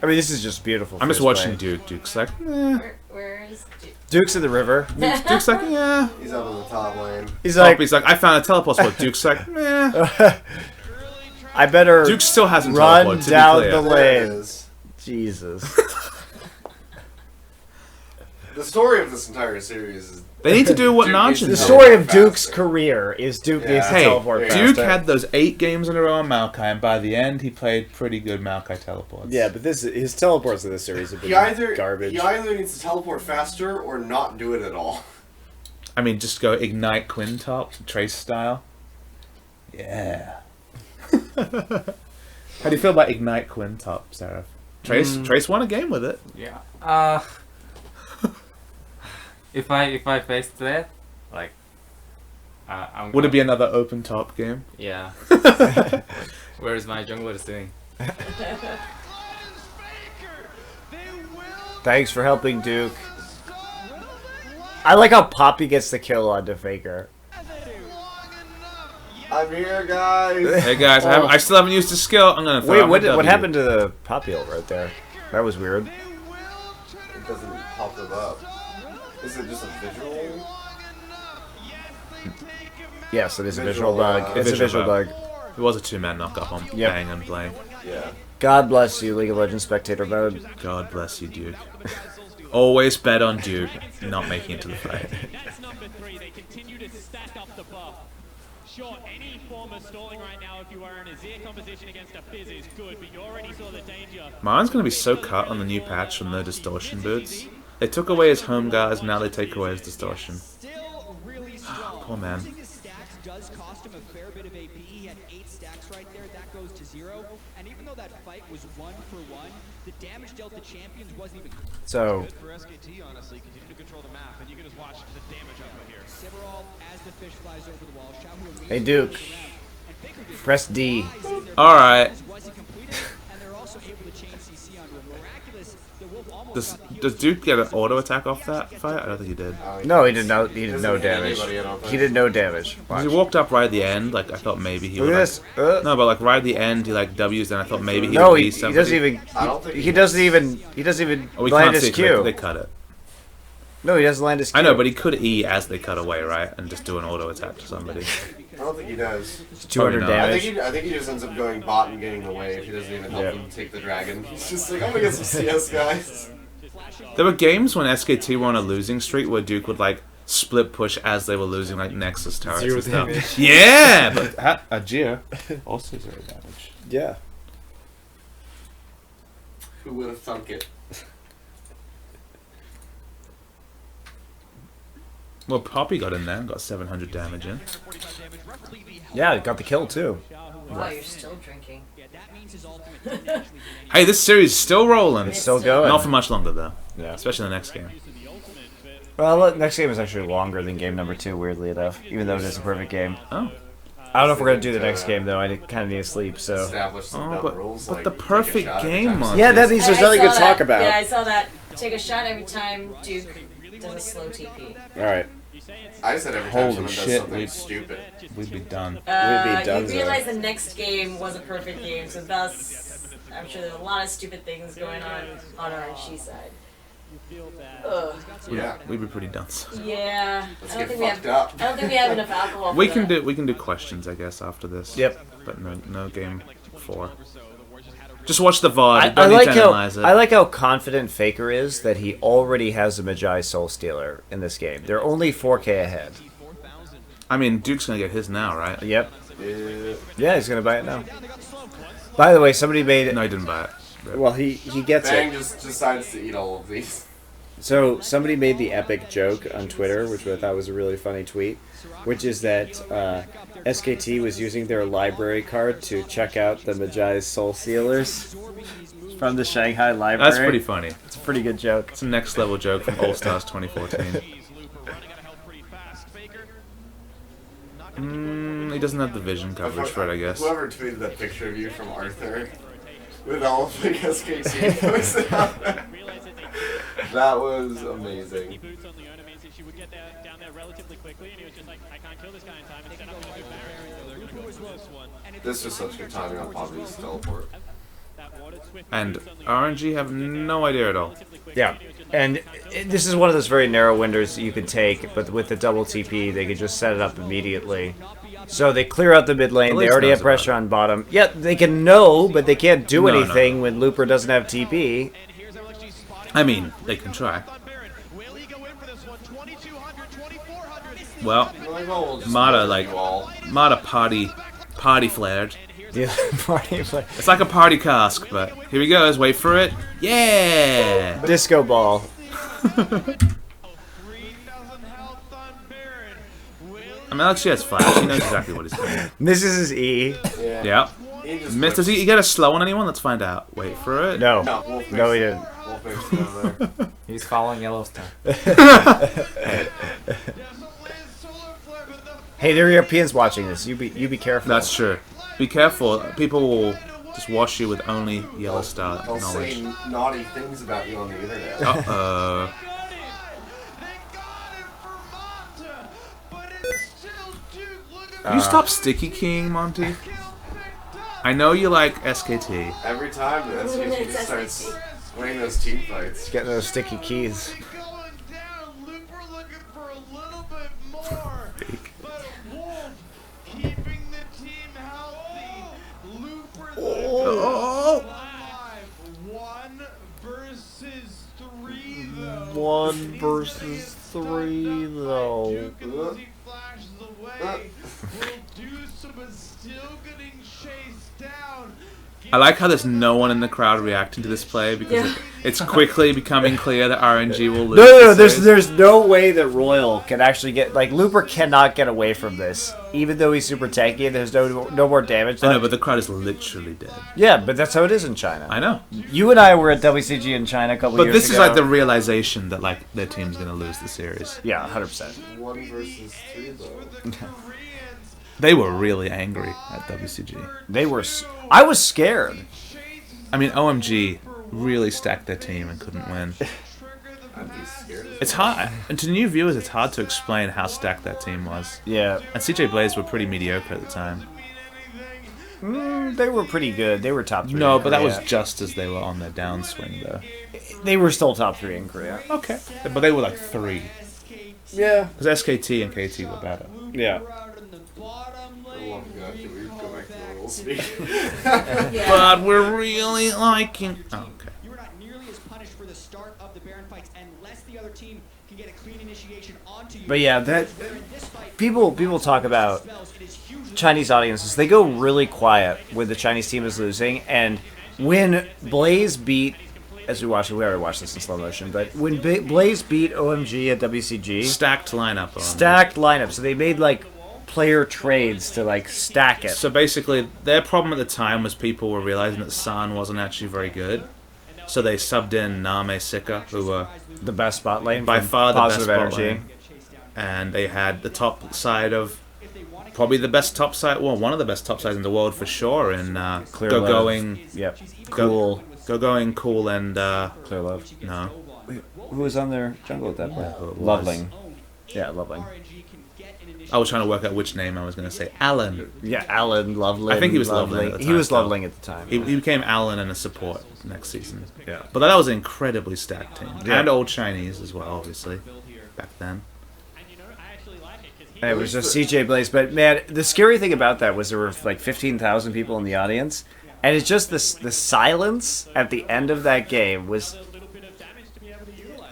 I mean, this is just beautiful. I'm just Fizz watching play. Duke. Duke's like, Where is Duke? Duke's in the river. Duke's like, yeah. He's up in the top lane. He's like, He's like, I found a teleport spot. Duke's like, meh. I better Duke still hasn't run teleported, to be down clear. the There it lane. is. Jesus. The story of this entire series is. They need to do what Duke Najin needs to did. The teleport story of faster. Duke's career is Duke needs to Hey, teleport Duke faster. had those 8 games in a row on Maokai, and by the end, he played pretty good Maokai teleports. Yeah, but his teleports in this series have been He either garbage. needs to teleport faster or not do it at all. I mean, just go Ignite Quintop, Trace style. Yeah. How do you feel about Ignite Quintop, Seraph? Trace won a game with it. Yeah. If I face that, like, I'm. Would it be another open top game? Yeah. Where's my jungler doing? Thanks for helping Duke. I like how Poppy gets the kill onto Faker. I'm here, guys. Hey guys, I still haven't used the skill. I'm gonna throw Wait, out what my W. happened to the Poppy ult right there? That was weird. It doesn't pop them up. Is it just a visual? Yes, it is a Visual visual bug. bug. It's a Visual visual bug. It was a 2-man knockup on Yep. Bang and Blank. Yeah. God bless you, League of Legends spectator mode. God bless you, Duke. Always bet on Duke not making it to the fight. That's number 3. They continue to stack up the buff. Sure, any form of stalling right now, if you are in a Zir composition against a Fizz, is good, but you already saw the danger. Mine's gonna be so cut on the new patch from the distortion boots. They took away his home guys, now they take away his distortion. Still really strong. Poor man. Losing his stacks does cost him a fair bit of AP. He had 8 stacks right there. That goes to 0. And even though that fight was 1-for-1, the damage dealt the champions wasn't even. So, Good for SKT, honestly. Continue to control the map, and you can just watch the damage output here. Several, as the fish flies over the wall, Xiaohu hey Duke, and Faker gets press D. Alright. was he completed, and they're also able to chain CC onto a miraculous. The Wolf almost Does Duke get an auto attack off that fight? I don't think he did. No, he did no. He did Doesn't no hit damage. anybody, I don't think. He did no damage. Because he Watch. walked up right at the end, like I thought maybe he Look would. at Like, this. no, but like right at the end, he like W's, and I thought maybe he No, would he be somebody. doesn't even. I don't think He doesn't even. He doesn't even Oh, we land can't his see it 'cause Q. they cut it. No, he doesn't land his Q. I know, but he could E as they cut away, right, and just do an auto attack to somebody. don't think he does. 200 not. damage. I think he just ends up going bot and getting the wave. He doesn't even help Yeah. him take the dragon. He's just like, I'm gonna get some CS guys. There were games when SKT were on a losing streak where Duke would like split push as they were losing like Nexus turrets Zero and stuff. damage. Yeah, but Ajir also 0 damage. Yeah. Who would have thunk it? Well, Poppy got in there and got 700 damage in. Yeah, got the kill too. Wow, you're still drinking. Hey, this series is still rolling. It's still going. Not for much longer though, Yeah. especially the next game. Well, next game is actually longer than game number 2, weirdly enough, even though it is a perfect game. Oh, I don't know if we're gonna do the next game though. I kind of need to sleep. So Establish some dumb but rules. but like the take a perfect shot every game, time. man. yeah, that means there's I nothing saw to talk that. about. Yeah, I saw that. Take a shot every time Duke does a slow TP. All right. I said every time Holy someone shit, does something we- stupid. We'd be done. We'd be You donezo. realize the next game was a perfect game, so thus I'm sure there's a lot of stupid things going on RNG side. Ugh. Yeah. We'd be pretty done. Yeah. Let's I don't get think we have. fucked up. I don't think we have enough alcohol. We for can that. do questions, I guess, after this. Yep. But no game 4. Just watch the VOD. I Don't need like to how analyze it. I like how confident Faker is that he already has a Magi Soul Stealer in this game. They're only 4K ahead. I mean, Duke's gonna get his now, right? Yep. Yeah. Yeah, he's gonna buy it now. By the way, somebody made it. No, he didn't buy it. Well, he gets Bang it. just decides to eat all of these. So somebody made the epic joke on Twitter, which I thought was a really funny tweet, which is that SKT was using their library card to check out the Magi's Soul Stealers from the Shanghai library. That's pretty funny. It's a pretty good joke. It's a next level joke from All Stars 2014. He doesn't have the vision coverage for it, I guess. Whoever tweeted that picture of you from Arthur with all of the SKT posted on there. That was amazing. Boots on Leona means that she would get down there relatively quickly, and he was just like, I can't kill this guy in time. Instead, I'm going to do Baron. This was such good timing on Poppy's teleport. And RNG have no idea at all. Yeah, and this is one of those very narrow windows that you could take, but with the double TP, they could just set it up immediately. So they clear out the mid lane. At They least already knows have pressure about on bottom. Yeah, they can know, but they can't do No, no. anything when Looper doesn't have TP. I mean, they can try. Well, Mata party flared. Yeah, party play. It's like a party cask, but here he goes. Wait for it. Yeah. Disco ball. I mean, actually has flash. He knows exactly what he's doing. Misses his E. Yeah. He just Miss, does he get a slow on anyone? Let's find out. Wait for it. No, No, Wolf no, he makes- didn't. Wolf makes it down there. He's following Yellowstone. Hey, there are Europeans watching this. You be careful. That's true. Be careful. People will just wash you with only yellow star They'll knowledge. say naughty things about you on the internet. Uh-oh. Can you stop sticky keying, Monty? I know you like SKT. Every time the SKT It's just starts SKT. winning those team fights. Getting those sticky keys. Going down, Looper looking for a little bit more. But Wolf keeping the team healthy. Looper Oh. One versus three though. 1 versus 3 though. As he flashes away, will do some, but still getting chased down. I like how there's no one in the crowd reacting to this play because Yeah. it's quickly becoming clear that RNG will lose. No, the series. there's no way that Royal can actually get, like, Looper cannot get away from this. Even though he's super tanky, there's no more damage I know, left. but the crowd is literally dead. Yeah, but that's how it is in China. I know. You and I were at WCG in China a couple But years this ago. is like the realization that like their team's gonna lose the series. Yeah, 100%. 1 versus 3 though. They were really angry at WCG. They were... I was scared. I mean, OMG really stacked their team and couldn't win. I'd be scared. It's hard, and to new viewers, it's hard to explain how stacked that team was. Yeah. And CJ Blaze were pretty mediocre at the time. They were pretty good. They were top 3. No, in but that was Korea. just as they were on their downswing, though. They were still top 3 in Korea. Okay, but they were like 3. Yeah. Because SKT and KT were better. Yeah. Out in the bottom speak. Yeah. But we're really liking. Oh, okay. You are not nearly as punished for the start of the Baron fights unless the other team can get a clean initiation onto you. But yeah, that Where in this fight, people talk about spells, it is hugely Chinese audiences. They go really quiet when the Chinese team is losing, and when Blaze beat, as we already watched this in slow motion, but when Blaze beat OMG at WCG, Stacked lineup. On. stacked lineup, so they made like player trades to like stack it. So basically, their problem at the time was people were realizing that San wasn't actually very good. So they subbed in Name Sika, who were The best spot lane, by from far the best Positive spot Energy. lane. And they had the top side of probably the best top side, well, one of the best top sides in the world for sure. In Clear Go Love. Going, Yep, Go- cool. Go Going, Cool, and Clear Love. no, Who was on their jungle at that point? who it was. Loveling. Yeah, Loveling. I was trying to work out which name I was going to say. Alan. Yeah, Alan Loveling. I think he was Loveling at the He time was still. Loveling at the time. He became Alan and a support next season. Yeah. But that was an incredibly stacked team. Yeah. And old Chinese as well, obviously, back then. And you know, I actually like it because he And it was just CJ Blaze, but man, the scary thing about that was there were like 15,000 people in the audience, and it's just this the silence at the end of that game was.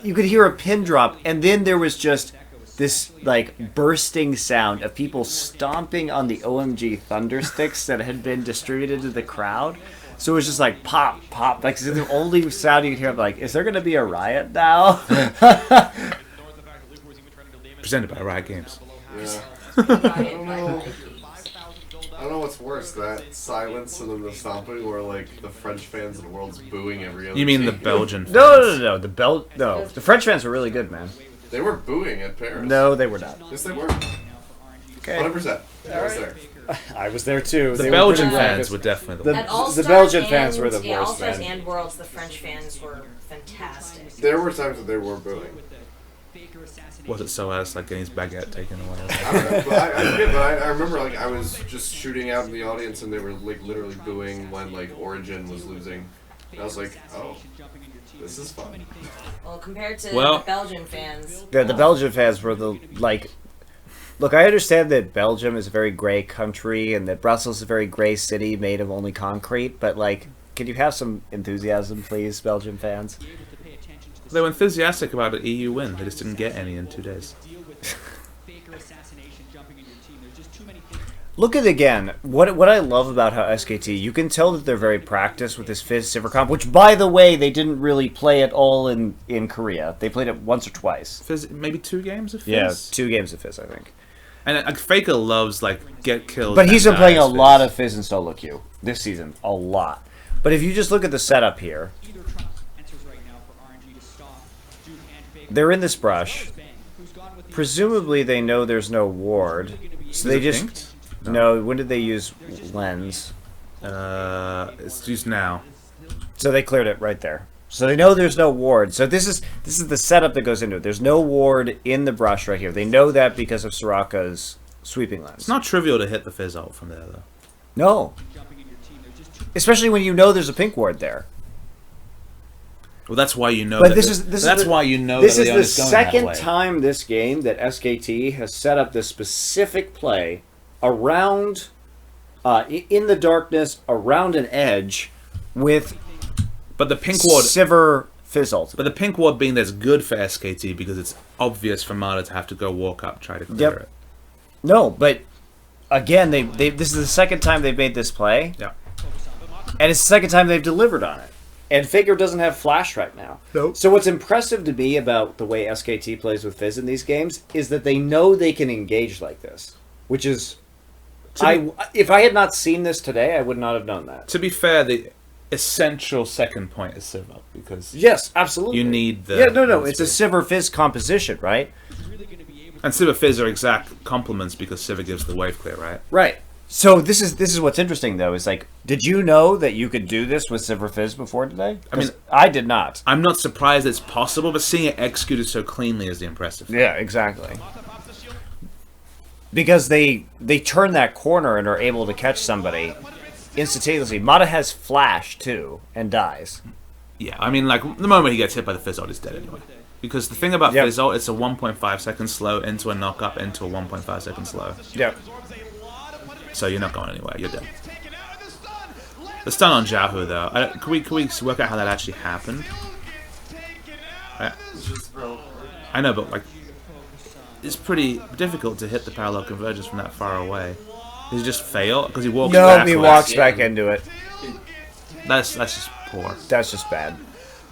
You could hear a pin drop, and then there was just this like bursting sound of people stomping on the OMG thunder sticks that had been distributed to the crowd. So it was just like pop, pop. Like the only sound you could hear, like, is there going to be a riot now? Presented by Riot Games. Yeah. I don't know what's worse, that silence and then the stomping, or like the French fans in the world's booing every other You mean the team. Belgian fans? No. The French fans were really good, man. They were booing at Paris. No, they were not. Yes, they were. Okay, 100%. I was there. I was there too. The They were Belgian pretty fans focused. were definitely The- the At All-Stars Belgian fans and- were the yeah, worst, All-Stars man. and Worlds, the French fans were fantastic. There were times that they were booing. Was it so as like getting his baguette taken away? I don't know, but I forget, but I remember like I was just shooting out in the audience and they were like literally booing when like Origin was losing. And I was like, oh, this is fun. Well, compared to Well- the Belgian fans. Yeah, the Belgian fans were the like. Look, I understand that Belgium is a very grey country and that Brussels is a very grey city made of only concrete, but like, can you have some enthusiasm, please, Belgian fans? They were enthusiastic about an EU win. They just didn't get any in 2 days. Look at again. What I love about how SKT, you can tell that they're very practiced with this Fizz Silver comp, which by the way they didn't really play at all in Korea. They played it once or twice. Fizz, maybe 2 games of Fizz? Yeah, 2 games of Fizz, I think. And Faker loves like get killed. But he's and been playing die a as lot Fizz. of Fizz and solo queue this season, a lot. But if you just look at the setup here, they're in this brush. Presumably they know there's no ward, so Is they it just pinked? no. When did they use lens? It's used now. So they cleared it right there. So they know there's no ward. So this is the setup that goes into it. There's no ward in the brush right here. They know that because of Soraka's sweeping lens. It's not trivial to hit the Fizz ult from there though. No. Especially when you know there's a pink ward there. Well, that's why you know. But that this the- is this that's is the, why you know. this that is the Leona's going that second way. time this game that SKT has set up this specific play around, in the darkness, around an edge, with But the pink ward. Sivir fizzled. But the pink ward being there's good for SKT because it's obvious for Mata to have to go walk up, try to clear Yep. it. No, but again, they this is the second time they've made this play, Yeah. and it's the second time they've delivered on it. And Faker doesn't have flash right now. Nope. So what's impressive to me about the way SKT plays with Fizz in these games is that they know they can engage like this, which is, if I had not seen this today, I would not have known that. To be fair, the essential second point is Sivir because Yes, absolutely. you need the. Yeah, no, it's a Sivir Fizz composition, right? And Sivir Fizz are exact complements because Sivir gives the wave clear, right? Right. So this is what's interesting though. Is like, did you know that you could do this with Sivir Fizz before today? I mean, I did not. I'm not surprised it's possible, but seeing it executed so cleanly is the impressive thing. Yeah, exactly. Because they turn that corner and are able to catch somebody instantaneously. Mata has flash too and dies. Yeah, I mean, like, the moment he gets hit by the Fizz ult, he's dead anyway. Because the thing about Yep. Fizz ult, it's a 1.5 second slow into a knock-up into a 1.5 second slow. Yep. So you're not going anywhere, you're dead. The stun on Jahu though. Can we work out how that actually happened? It's just bro. I know, but like, it's pretty difficult to hit the parallel convergence from that far away. Does he just fail because he walks? No, backwards? he walks back into it. That's just poor. That's just bad.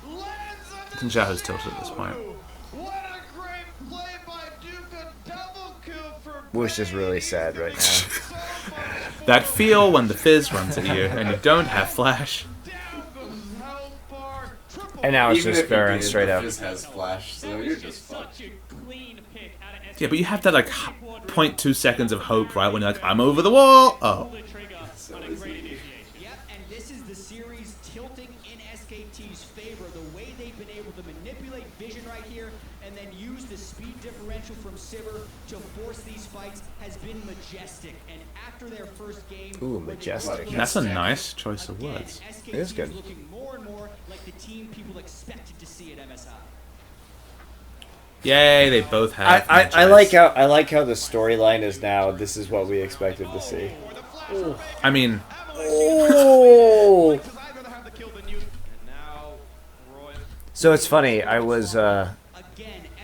I think Jahu's tilted at this point. What a great play by Duke, a double kill for Whoosh is really sad right now. That feel when the Fizz runs at you and you don't have flash. And now it's Even just if you Baron did, straight the up. Fizz has flash, so you're just fucked. Yeah, but you have that like 0.2 seconds of hope, right? When you're like, I'm over the wall. Oh. So easy. Yep, and this is the series tilting in SKT's favor. The way they've been able to manipulate vision right here and then use the speed differential from Sivir to force these fights has been majestic. And after their first game, Ooh, majestic. That's a nice choice of words. SKT It is good. looking more and more like the team people expected to see at MSI. Yay, they both have. I like how the storyline is now. This is what we expected to see. I mean, Oh. Roy So it's funny. I was Again,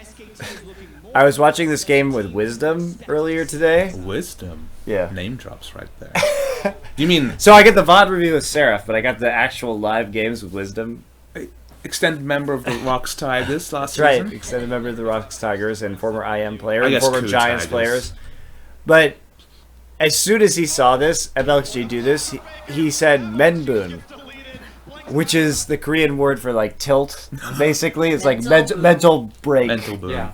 SKT is looking more I was watching this game with Wisdom earlier today. wisdom. Yeah. Name drops right there. You mean So I get the VOD review with Seraph, but I got the actual live games with Wisdom. extended member of the Rocks Tigers last That's right. season? Extended member of the Rocks Tigers and former IM player I and guess former Coup Giants Tigers. players. But as soon as he saw this, MLXG do this, he said Menbun, which is the Korean word for like tilt, basically. It's like mental break. Mental boom. Yeah.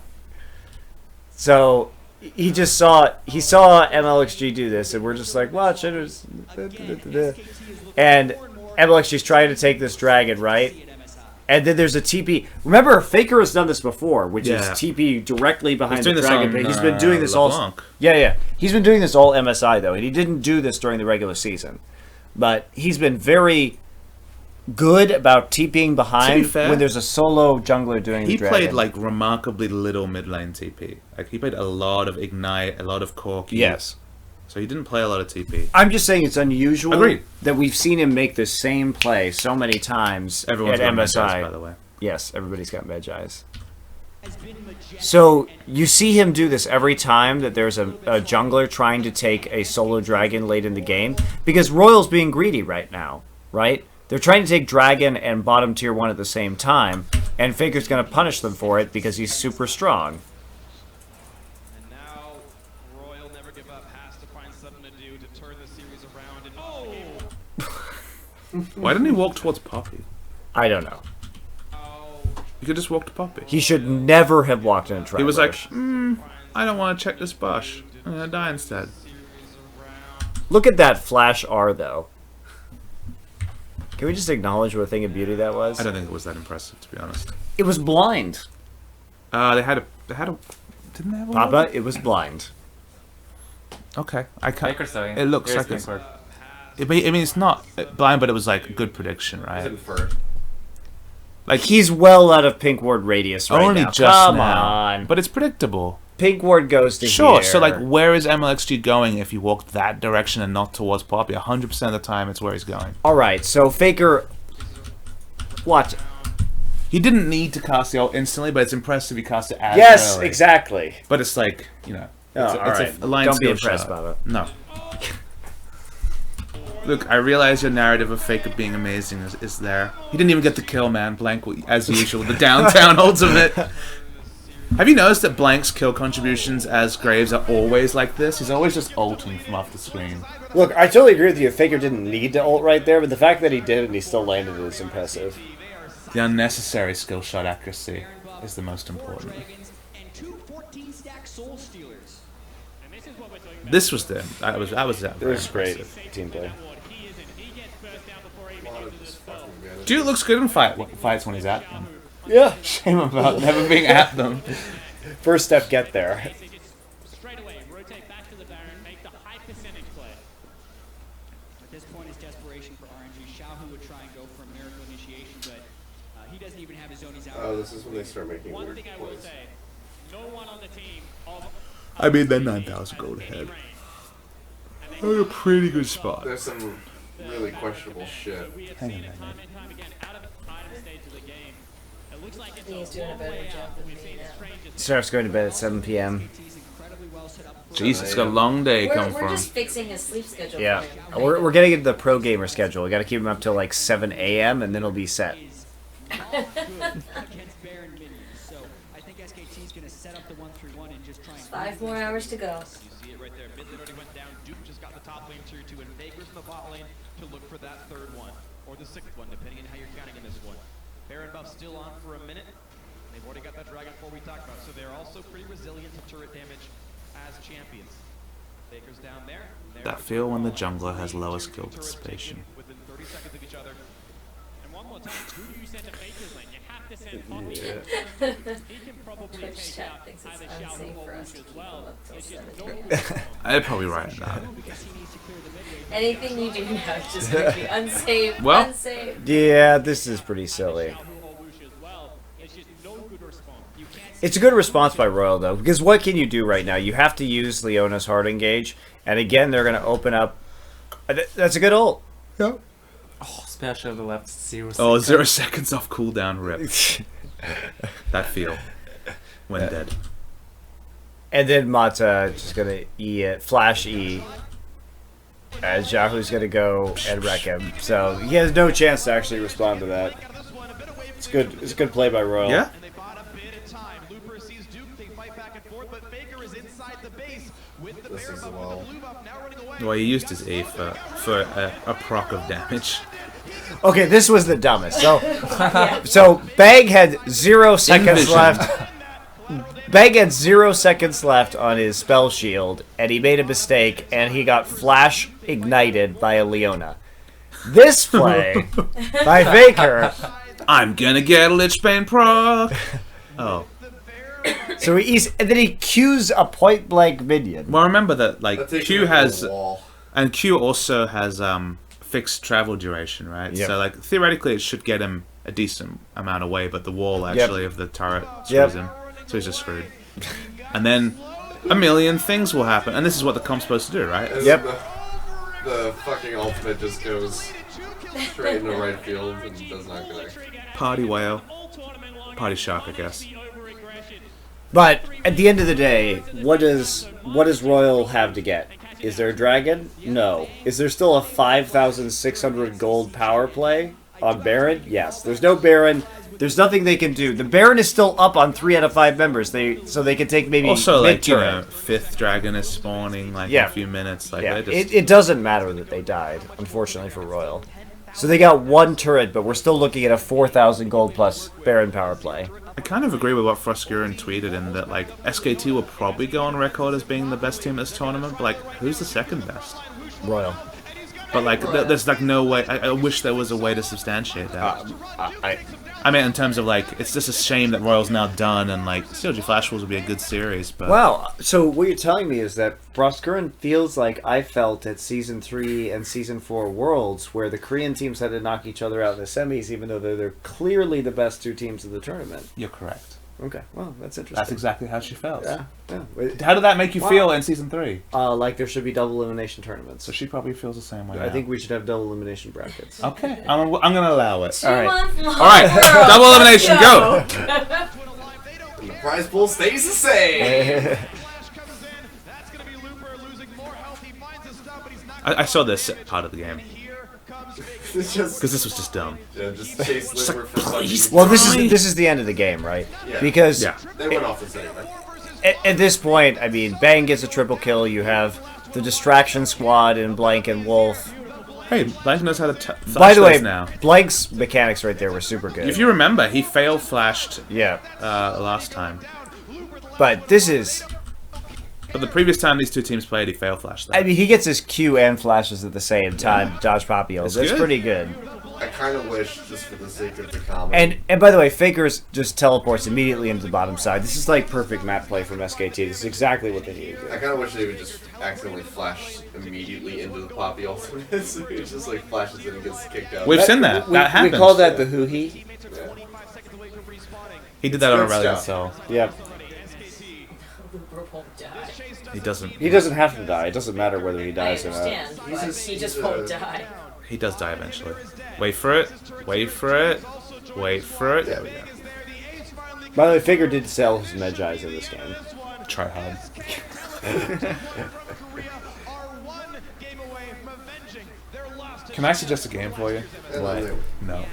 So he saw MLXG do this, and we're just like, watch it. And MLXG's trying to take this dragon, right? And then there's a TP. Remember, Faker has done this before, which is Yeah. TP directly behind He's the doing this dragon. on, But he's been doing this all. LeBlanc. Yeah. He's been doing this all MSI though, and he didn't do this during the regular season. But he's been very good about TPing behind fair, when there's a solo jungler doing He the dragon. played like remarkably little mid lane TP. Like he played a lot of Ignite, a lot of Corki. Yes. So he didn't play a lot of TP. I'm just saying it's unusual Agreed. that we've seen him make the same play so many times Everyone's at got MSI. Magi, by the way. Yes, everybody's got Magi's. So you see him do this every time that there's a jungler trying to take a solo dragon late in the game, because Royal's being greedy right now, right? They're trying to take dragon and bottom tier 1 at the same time, and Faker's going to punish them for it because he's super strong. And now Roy will never give up, has to find something to do to turn the series around and Why didn't he walk towards Poppy? I don't know. You could just walk to Poppy. He should never have walked in a trap He was like, bush. I don't want to check this bush. I'm gonna die instead. Look at that flash R, though. Can we just acknowledge what a thing of beauty that was? I don't think it was that impressive, to be honest. It was blind. They had a, didn't they have a Papa, it was blind. Okay, I can't. Faker's doing It looks Here's like it's. Pinkford. I mean, it's not blind, but it was like a good prediction, He's right? inferred. Like He's well out of Pink Ward radius right only now. just Come now, on. but it's predictable. Pink Ward goes to Sure. here. So like, where is MLXG going if you walk that direction and not towards Poppy? 100% of the time, it's where he's going. All right, so Faker... Watch it. He didn't need to cast the ult instantly, but it's impressive he cast it as Yes, early. exactly. But it's like, you know, Oh, it's all right. a line Don't be skill impressed, shot. Baba. No. Look, I realize your narrative of Faker being amazing is there. He didn't even get the kill, man. Blank, as usual, the downtown ultimate. Have you noticed that Blank's kill contributions as Graves are always like this? He's always just ulting from off the screen. Look, I totally agree with you. Faker didn't need to ult right there, but the fact that he did and he still landed it is impressive. The unnecessary skill shot accuracy is the most important. and 2 14-stack Soul Stealers. And this is what we're talking about. This was that was It very was great impressive. team play. He isn't. He gets burst down before he even Lot of uses just his spell. fucking good. Dude looks good in fights when he's at them. Yeah. Shame about never being at them. First step, get there. They just straight away rotate back to the Baron, make the high percentage play. At this point, it's desperation for RNG. Xiaohu would try and go for a miracle initiation, but he doesn't even have his zonies out. Oh, this is when they start making One weird thing I will plays. say, no one on the team of I mean, they're 9,000 gold ahead. They're in a pretty good spot. There's some really questionable shit. Hang on a minute. I think he's doing a better job than me now. Starts going to bed at 7 p.m. Jeez, it's got a long day coming We're from. just fixing his sleep schedule. Yeah, for him. we're getting into the pro gamer schedule. We got to keep him up till like 7 a.m. and then he'll be set. Against Baron minions. So I think SKT's going to set up the 1-3-1 and just try and 5 more hours to go. You see it right there. Mid lane already went down. Duke just got the top lane tier 2, and Faker's in the bot lane to look for that third one. Or the sixth one, depending on how you're counting in this one. Baron buff still on for a minute. They've already got that Dragon 4 we talked about, so they're also pretty resilient to turret damage as champions. Faker's down there. That feel when the jungler has lower skill participation. Within 30 seconds of each other. And one more time, who do you send to Faker's lane? You have to send Poppy. He can probably Twitch take chat out thinks it's either Xiao unsafe or for us Wush to as keep well. him up till It's 7 just a.m. I'd probably write that. Anything you do now is just going to be unsafe. Well- unsafe. Yeah, this is pretty silly. Xiao or Wush as well. It's just no good response. You can't It's a good response by Royal, though, because what can you do right now? You have to use Leona's hard engage, and again, they're going to open up. That's a good ult. Oh, special the left 0 Oh, seconds. 0 seconds off cooldown rip. That feel. When dead. And then Mata just going to E it, flash E, as Yahoo's going to go and wreck him. So he has no chance to actually respond to that. It's good. It's a good play by Royal. Yeah? And they bought a bit of time. Looper sees Duke. They fight back and forth, but Faker is inside the base with the This Baron is buff, well. with the blue buff now running away. Well, he used his E for a proc of damage. Okay, this was the dumbest. So Bag had 0 seconds Envision. left. Bag had 0 seconds left on his spell shield, and he made a mistake, and he got flash ignited by a Leona. This play by Faker. I'm gonna get a Lich Bane proc! Oh. So and then he cues a point blank minion. Well, remember that, like, That takes Q him over has... the wall. And Q also has fixed travel duration, right? Yep. So, like, theoretically it should get him a decent amount away, but the wall, actually, of the turret screws him. So he's just screwed. And then a million things will happen. And this is what the comp's supposed to do, right? And Yep. The fucking ultimate just goes straight into right field and does not connect. Party whale. Party shark, I guess. But at the end of the day, what does Royal have to get? Is there a dragon? No. Is there still a 5,600 gold power play on Baron? Yes. There's no Baron. There's nothing they can do. The Baron is still up on 3 out of 5 members. So they can take maybe Also, like, you mid-turret. know, 5th dragon is spawning, like, Yeah. in a few minutes. Like, Yeah, they just... it doesn't matter that they died, unfortunately for Royal. So they got 1 turret, but we're still looking at a 4,000 gold plus Baron power play. I kind of agree with what Froskurin tweeted in that, like, SKT will probably go on record as being the best team at this tournament, but, like, who's the second best? Royal. But, like, there's, like, no way... I wish there was a way to substantiate that. I mean, in terms of, like, it's just a shame that Royal's now done, and, like, CLG Flash Wolves would be a good series, but... Wow. So what you're telling me is that Froskurin feels like I felt at Season 3 and Season 4 Worlds, where the Korean teams had to knock each other out in the semis, even though they're clearly the best 2 teams of the tournament. You're correct. Okay, well, that's interesting. That's exactly how she felt. Yeah. How did that make you Wow. feel in Season 3? Like there should be double elimination tournaments. So she probably feels the same way I now. think we should have double elimination brackets. Okay, I'm gonna allow it. All right. Alright, double elimination, go! And the prize pool stays the same. I saw this part of the game. It's just, Because this was just dumb. yeah, just chase Liver for please. such. Well, this is the end of the game, right? Yeah. Because Yeah. They went off this anyway. at this point, I mean, Bang gets a triple kill. You have the distraction squad in Blank and Wolf. Hey, Blank knows how to By the way, now. Blank's mechanics right there were super good. If you remember, he fail flashed Yeah, last time. but this is... But the previous time these two teams played, he fail flashed them. I mean, he gets his Q and flashes at the same time. Dodge Poppy Heals. That's That's good. pretty good. I kind of wish, just for the sake of the comedy. And by the way, Faker's just teleports immediately into the bottom side. This is like perfect map play from SKT. This is exactly what they need to do. I kind of wish they would just accidentally flash immediately into the Poppy ultimate. So it just like flashes in and gets kicked out. We've seen that. That happens. We call that the hoo-hee. He did that on Good Aurelion stuff. Sol. Yep. Looper won't die. He doesn't. He doesn't have to die. It doesn't matter whether he I dies or not. understand, but he just won't die. He does die eventually. Wait for it. Wait for it. Wait for it. There we go. By the way, Figure did sell his Medjais in this game. Try hard. Can I suggest a game for you? What? No.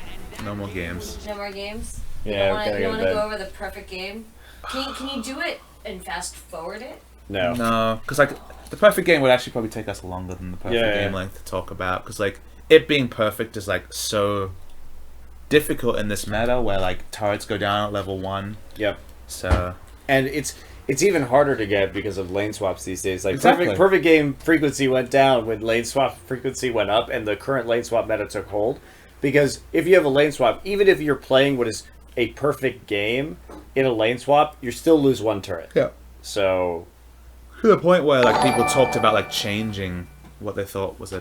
No more games. No more games? Yeah, we're You gonna want go to to go bed. over the perfect game? Can you do it and fast forward it? No. No, because like the perfect game would actually probably take us longer than the perfect Yeah, yeah. game length to talk about. Because like it being perfect is like so difficult in this meta where like turrets go down at level 1. Yep. So And it's even harder to get because of lane swaps these days. Like Exactly. perfect game frequency went down when lane swap frequency went up, and the current lane swap meta took hold. Because if you have a lane swap, even if you're playing what is a perfect game in a lane swap, you still lose one turret. yeah, So to the point where like people talked about like changing what they thought was a